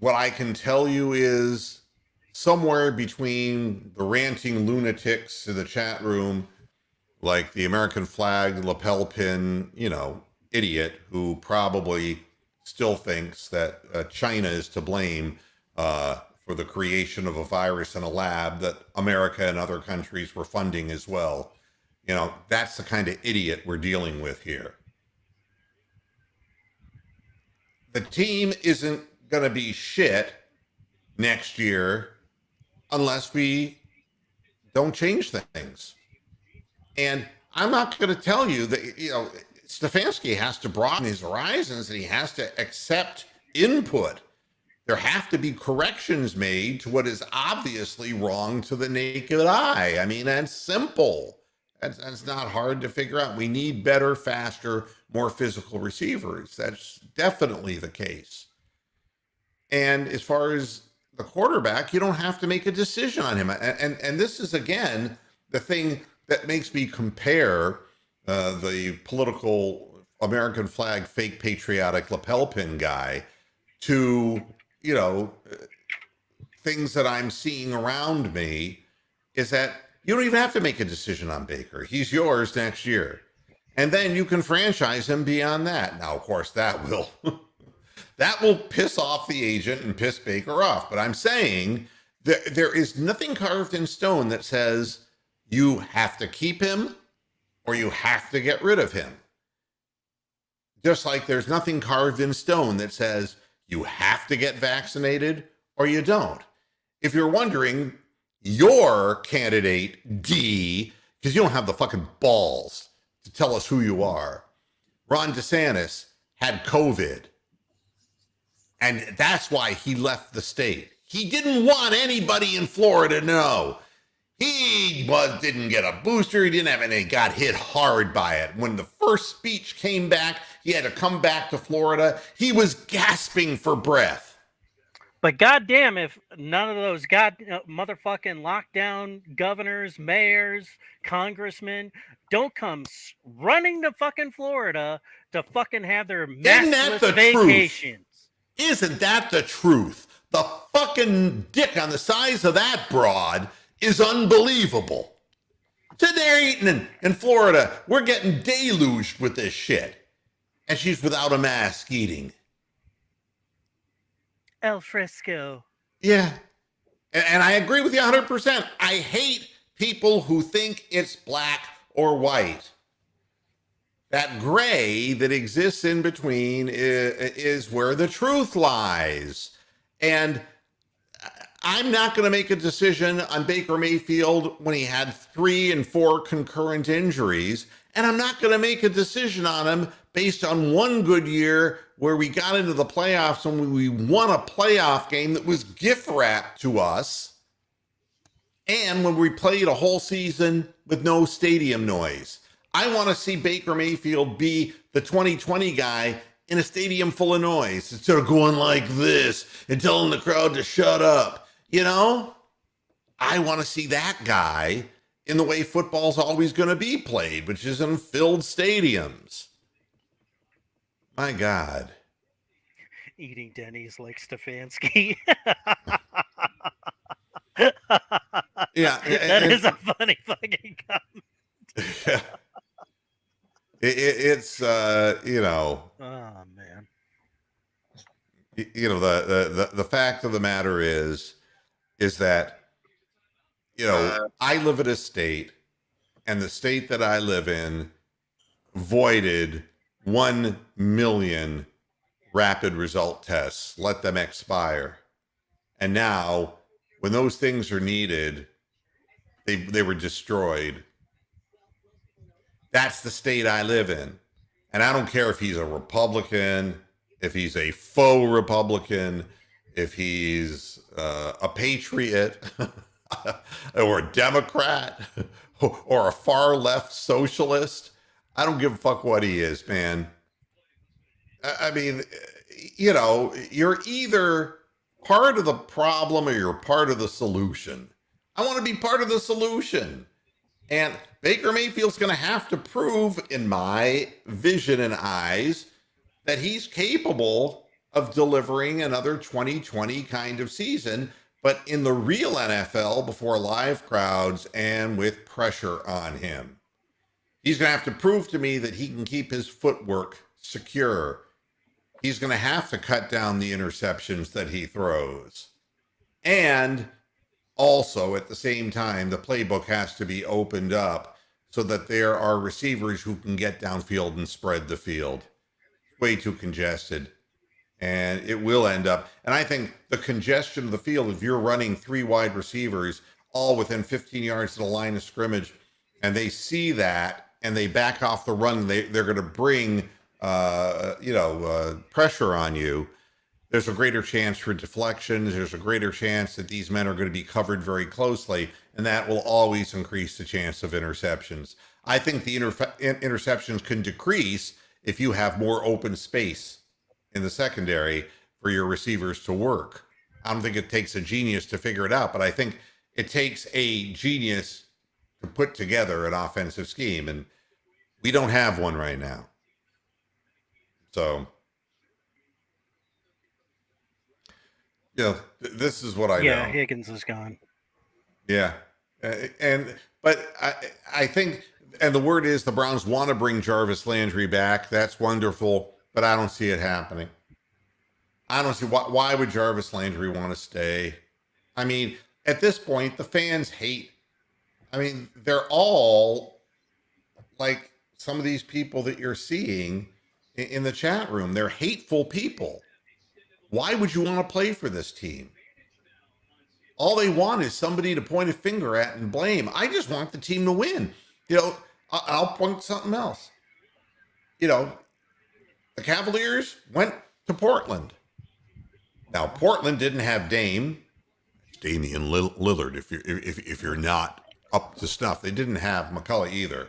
what I can tell you is somewhere between the ranting lunatics in the chat room, like the American flag lapel pin, idiot who probably still thinks that China is to blame for for the creation of a virus in a lab that America and other countries were funding as well. You know, that's the kind of idiot we're dealing with here. The team isn't going to be shit next year unless we don't change things. And I'm not going to tell you that, you know, Stefanski has to broaden his horizons and he has to accept input. There have to be corrections made to what is obviously wrong to the naked eye. I mean, that's simple. That's not hard to figure out. We need better, faster, more physical receivers. That's definitely the case. And as far as the quarterback, you don't have to make a decision on him. And this is, again, the thing that makes me compare the political American flag, fake patriotic lapel pin guy to, you know, things that I'm seeing around me, is that you don't even have to make a decision on Baker. He's yours next year. And then you can franchise him beyond that. Now, of course, that will that will piss off the agent and piss Baker off. But I'm saying that there is nothing carved in stone that says you have to keep him or you have to get rid of him. Just like there's nothing carved in stone that says you have to get vaccinated or you don't. If you're wondering, your candidate, D, because you don't have the fucking balls to tell us who you are, Ron DeSantis, had COVID. And that's why he left the state. He didn't want anybody in Florida to know. He didn't get a booster. He didn't have any, got hit hard by it. When the first speech came back, he had to come back to Florida. He was gasping for breath. But goddamn, if none of those motherfucking lockdown governors, mayors, congressmen don't come running to fucking Florida to fucking have their massless vacations. Isn't that the truth? The fucking dick on the size of that broad is unbelievable. Sitting there eating in Florida, we're getting deluged with this shit. And she's without a mask eating. El fresco. Yeah. And I agree with you 100%. I hate people who think it's black or white. That gray that exists in between is where the truth lies. And I'm not going to make a decision on Baker Mayfield when he had 3 and 4 concurrent injuries. And I'm not going to make a decision on him based on one good year where we got into the playoffs and we won a playoff game that was gift wrapped to us. And when we played a whole season with no stadium noise. I want to see Baker Mayfield be the 2020 guy in a stadium full of noise instead of going like this and telling the crowd to shut up. You know, I want to see that guy in the way football's always going to be played, which is in filled stadiums. My God. Eating Denny's like Stefanski. Yeah. That is a funny fucking comment. Yeah. It's you know. Oh man. You know, the fact of the matter is that, you know, I live in a state, and the state that I live in voided 1 million rapid result tests, let them expire. And now, when those things are needed, they were destroyed. That's the state I live in. And I don't care if he's a Republican, if he's a faux Republican, if he's a patriot or a Democrat or a far left socialist. I don't give a fuck what he is, man. I mean, you know, you're either part of the problem or you're part of the solution. I want to be part of the solution. And Baker Mayfield's going to have to prove, in my vision and eyes, that he's capable of delivering another 2020 kind of season, but in the real NFL before live crowds and with pressure on him. He's going to have to prove to me that he can keep his footwork secure. He's going to have to cut down the interceptions that he throws. And also, at the same time, the playbook has to be opened up so that there are receivers who can get downfield and spread the field. Way too congested. And it will end up. And I think the congestion of the field, if you're running 3 wide receivers all within 15 yards of the line of scrimmage, and they see that and they back off the run, they're going to bring pressure on you. There's a greater chance for deflections. There's a greater chance that these men are going to be covered very closely, and that will always increase the chance of interceptions. I think the interceptions can decrease if you have more open space in the secondary for your receivers to work. I don't think it takes a genius to figure it out, but I think it takes a genius to put together an offensive scheme, and we don't have one right now. So, this is what I know. Yeah, Higgins is gone. Yeah. But I think, and the word is the Browns want to bring Jarvis Landry back. That's wonderful, but I don't see it happening. I don't see why would Jarvis Landry want to stay? I mean, at this point, the fans hate. I mean, they're all like some of these people that you're seeing in the chat room. They're hateful people. Why would you want to play for this team? All they want is somebody to point a finger at and blame. I just want the team to win. I'll point something else. The Cavaliers went to Portland. Now, Portland didn't have Dame. It's Damian Lillard, if you're not up to snuff. They didn't have McCullough either.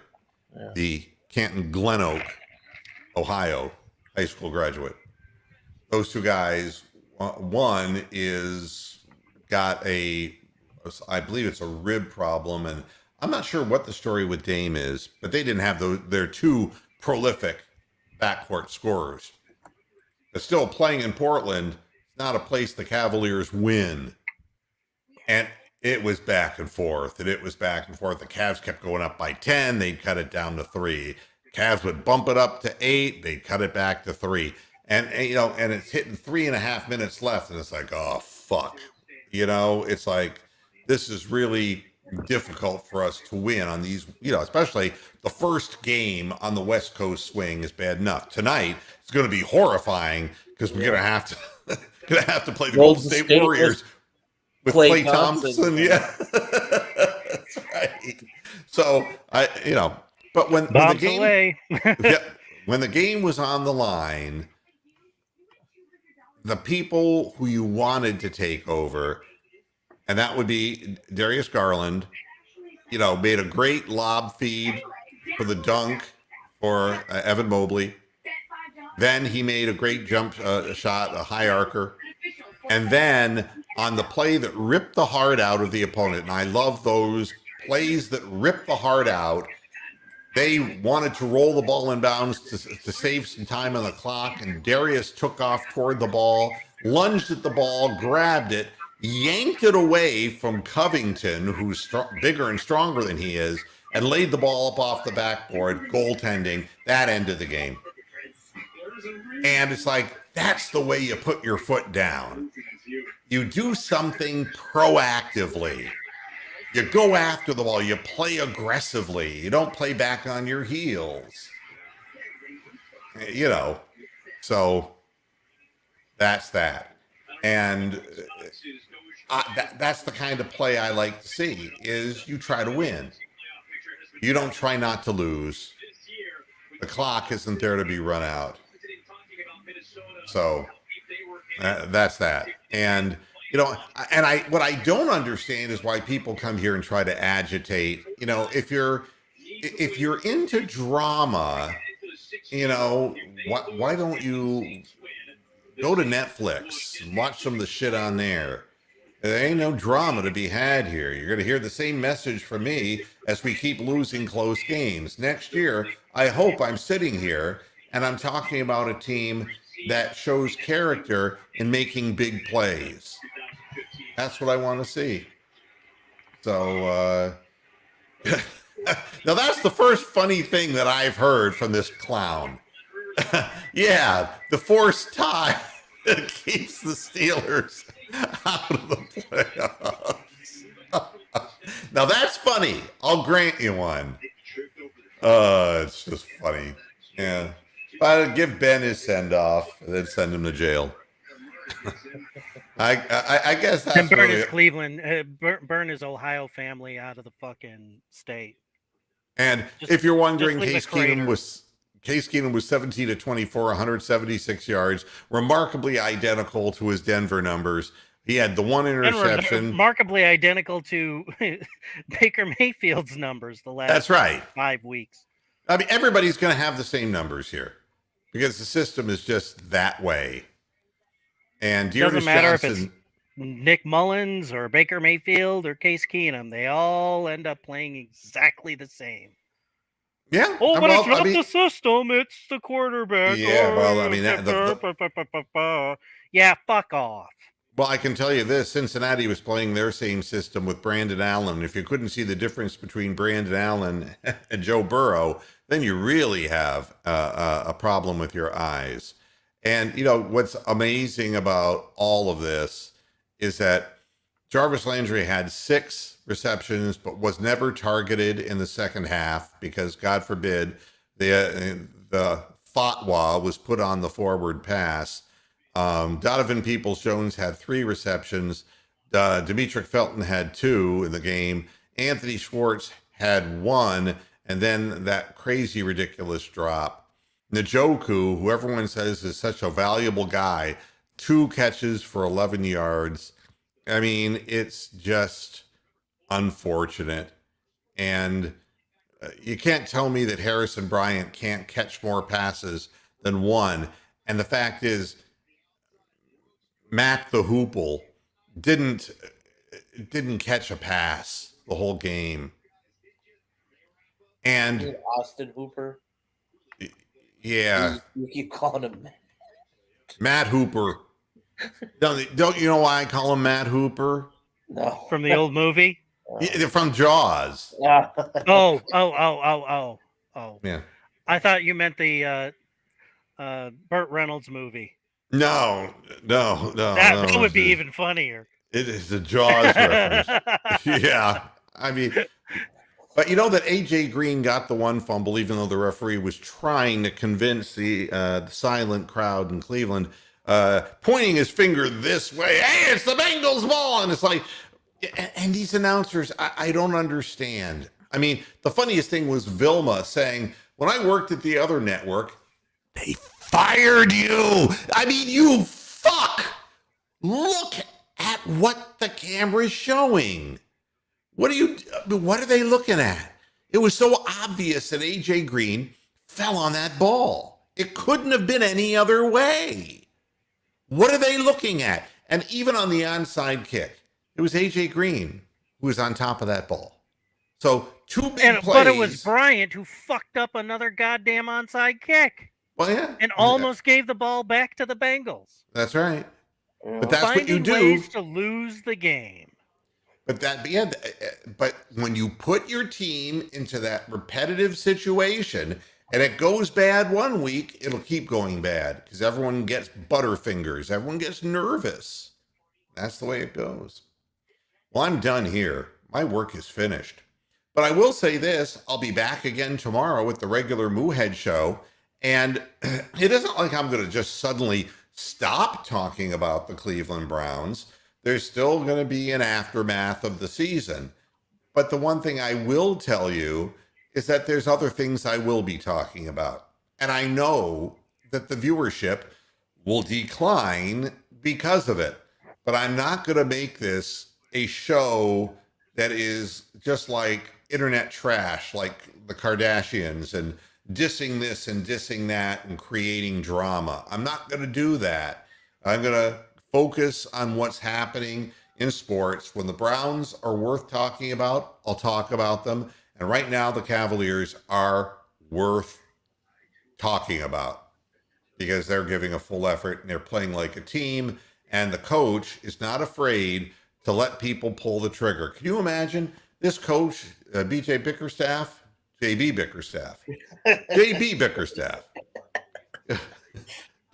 Yeah. The Canton Glen Oak, Ohio high school graduate. Those two guys, one is got I believe it's a rib problem, and I'm not sure what the story with Dame is, but they didn't have their two prolific backcourt scorers. But still, playing in Portland, it's not a place the Cavaliers win. And it was back and forth, and it was back and forth. The Cavs kept going up by 10. They'd cut it down to 3. Cavs would bump it up to 8. They'd cut it back to 3. And it's hitting 3.5 minutes left, and it's like, oh, fuck. It's like, this is really difficult for us to win on these, especially the first game on the West Coast swing is bad enough. Tonight, it's going to be horrifying because we're going to have to play the Golden State Warriors with Klay Thompson. Yeah, that's right. So, but when the game was on the line, the people who you wanted to take over, and that would be Darius Garland, made a great lob feed for the dunk for Evan Mobley. Then he made a great jump shot, a high arcer. And then on the play that ripped the heart out of the opponent, and I love those plays that rip the heart out, they wanted to roll the ball in bounds to save some time on the clock, and Darius took off toward the ball, lunged at the ball, grabbed it, yanked it away from Covington, who's bigger and stronger than he is, and laid the ball up off the backboard, goaltending. That ended the game. And it's like, that's the way you put your foot down. You do something proactively. You go after the ball. You play aggressively. You don't play back on your heels. So that's that. And that's the kind of play I like to see, is you try to win. You don't try not to lose. The clock isn't there to be run out. So that's that. And what I don't understand is why people come here and try to agitate. If you're into drama, why don't you go to Netflix and watch some of the shit on there? There ain't no drama to be had here. You're going to hear the same message from me as we keep losing close games. Next year, I hope I'm sitting here and I'm talking about a team that shows character in making big plays. That's what I want to see. So, now that's the first funny thing that I've heard from this clown. Yeah, the forced tie that keeps the Steelers out of the playoffs. Now that's funny. I'll grant you one. It's just funny. Yeah. I'd give Ben his send off and then send him to jail. I guess And that's burn really his Cleveland, burn his Ohio family out of the fucking state. And Just- if you're wondering, just leave a Case Keenum was 17 to 24, 176 yards, remarkably identical to his Denver numbers. He had the one interception. Remarkably identical to Baker Mayfield's numbers the last That's right. 5 weeks. I mean, everybody's going to have the same numbers here because the system is just that way. And Doesn't matter if it's Nick Mullins or Baker Mayfield or Case Keenum. They all end up playing exactly the same. Yeah. Oh, but it's not the system. It's the quarterback. Yeah, well, I mean, yeah, fuck off. Well, I can tell you this. Cincinnati was playing their same system with Brandon Allen. If you couldn't see the difference between Brandon Allen and Joe Burrow, then you really have a problem with your eyes. And, you know, what's amazing about all of this is that Jarvis Landry had 6 receptions, but was never targeted in the second half because, God forbid, the fatwa was put on the forward pass. Donovan Peoples-Jones had 3 receptions. Demetric Felton had 2 in the game. Anthony Schwartz had 1, and then that crazy, ridiculous drop. Njoku, who everyone says is such a valuable guy, 2 catches for 11 yards. I mean, it's just unfortunate. And you can't tell me that Harrison Bryant can't catch more passes than 1. And the fact is, Matt the Hoople didn't catch a pass the whole game. And Austin Hooper. Yeah. You keep calling him Matt Hooper. Don't you know why I call him Matt Hooper? No. From the old movie? Yeah, from Jaws. Oh. Yeah. I thought you meant the Burt Reynolds movie. No. That would be even funnier. It is a Jaws reference. Yeah. I mean, but you know that AJ Green got the one fumble, even though the referee was trying to convince the silent crowd in Cleveland, pointing his finger this way. Hey, it's the Bengals ball. And it's like, and these announcers, I don't understand. I mean, the funniest thing was Vilma saying, when I worked at the other network, they fired you. I mean, you fuck. Look at what the camera's showing. What are they looking at? It was so obvious that AJ Green fell on that ball. It couldn't have been any other way. What are they looking at? And even on the onside kick, it was AJ Green who was on top of that ball. So 2 big plays. But it was Bryant who fucked up another goddamn onside kick. Well, yeah. And almost gave the ball back to the Bengals. That's right. But that's what you do. Ways to lose the game. But when you put your team into that repetitive situation and it goes bad one week, it'll keep going bad because everyone gets butterfingers. Everyone gets nervous. That's the way it goes. Well, I'm done here. My work is finished. But I will say this, I'll be back again tomorrow with the regular Moohead show. And it isn't like I'm going to just suddenly stop talking about the Cleveland Browns. There's still going to be an aftermath of the season. But the one thing I will tell you is that there's other things I will be talking about. And I know that the viewership will decline because of it. But I'm not going to make this a show that is just like internet trash, like the Kardashians, and dissing this and dissing that and creating drama. I'm not going to do that. I'm going to focus on what's happening in sports. When the Browns are worth talking about, I'll talk about them. And right now, the Cavaliers are worth talking about because they're giving a full effort and they're playing like a team. And the coach is not afraid to let people pull the trigger. Can you imagine this coach, JB Bickerstaff,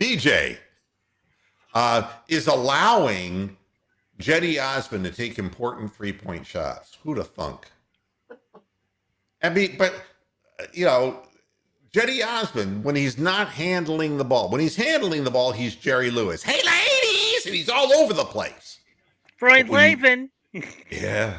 BJ, is allowing Jetty Osmond to take important 3-point shots. Who'd have thunk? I mean, but, Jetty Osmond, when he's not handling the ball, when he's handling the ball, he's Jerry Lewis. Hey, ladies! And he's all over the place. Freud Lavin. Yeah.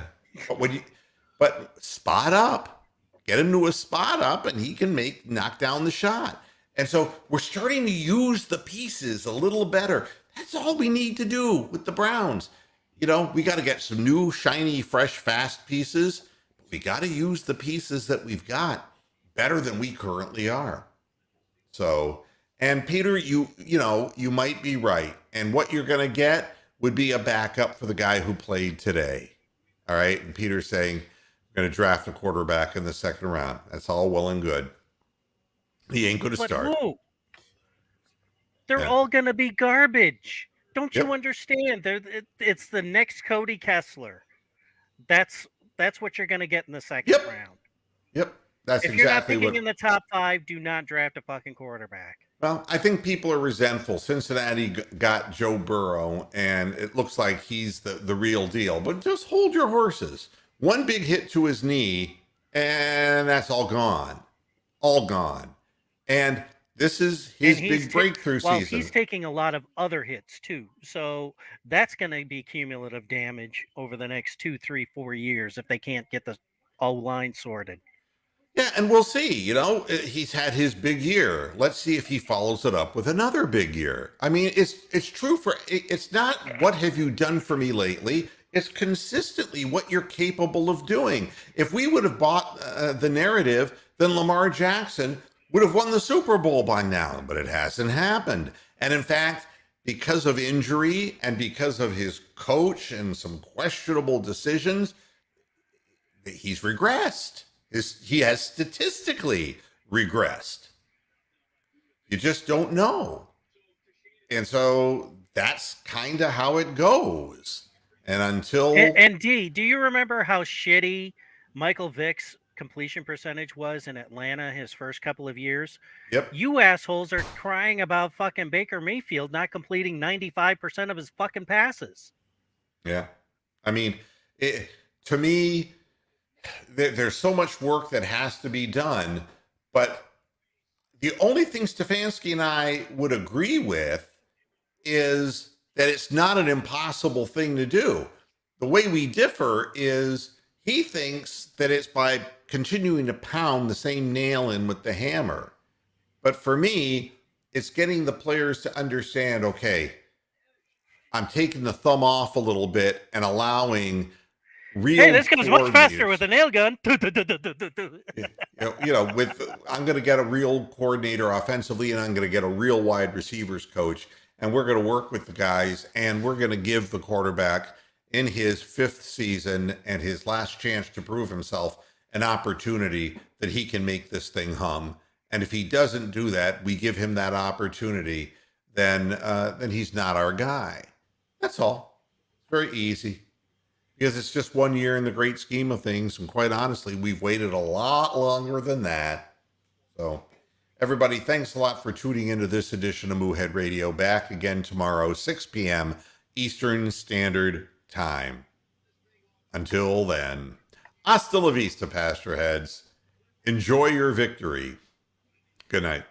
But spot up. Get him to a spot up and he can knock down the shot. And so we're starting to use the pieces a little better. That's all we need to do with the Browns. We got to get some new, shiny, fresh, fast pieces. But we got to use the pieces that we've got better than we currently are. So, and Peter, you might be right. And what you're going to get would be a backup for the guy who played today. All right. And Peter's saying, we're going to draft a quarterback in the second round. That's all well and good. He ain't going to start. Who? They're all going to be garbage. Don't you Yep. understand? It's the next Cody Kessler. That's what you're going to get in the second round. Yep. That's if exactly you're not picking in the top 5, do not draft a fucking quarterback. Well, I think people are resentful. Cincinnati got Joe Burrow, and it looks like he's the real deal. But just hold your horses. One big hit to his knee, and that's all gone. All gone. And this is his big breakthrough season. He's taking a lot of other hits, too. So that's going to be cumulative damage over the next 2, 3, 4 years if they can't get the O-line sorted. Yeah, and we'll see. He's had his big year. Let's see if he follows it up with another big year. I mean, it's true it's not what have you done for me lately. It's consistently what you're capable of doing. If we would have bought the narrative, then Lamar Jackson would have won the Super Bowl by now, but it hasn't happened. And in fact, because of injury and because of his coach and some questionable decisions, he's regressed. He has statistically regressed. You just don't know. And so that's kind of how it goes. And until... And D, do you remember how shitty Michael Vick's completion percentage was in Atlanta his first couple of years? Yep. You assholes are crying about fucking Baker Mayfield not completing 95% of his fucking passes. Yeah. I mean, to me... There's so much work that has to be done, but the only thing Stefanski and I would agree with is that it's not an impossible thing to do. The way we differ is he thinks that it's by continuing to pound the same nail in with the hammer. But for me, it's getting the players to understand, okay, I'm taking the thumb off a little bit and allowing real this goes much faster with a nail gun. I'm going to get a real coordinator offensively, and I'm going to get a real wide receivers coach, and we're going to work with the guys, and we're going to give the quarterback in his 5th season and his last chance to prove himself an opportunity that he can make this thing hum. And if he doesn't do that, we give him that opportunity, then he's not our guy. That's all. It's very easy. Because it's just 1 year in the great scheme of things. And quite honestly, we've waited a lot longer than that. So everybody, thanks a lot for tuning into this edition of Moohead Radio. Back again tomorrow, 6 p.m. Eastern Standard Time. Until then, hasta la vista, Pastor Heads. Enjoy your victory. Good night.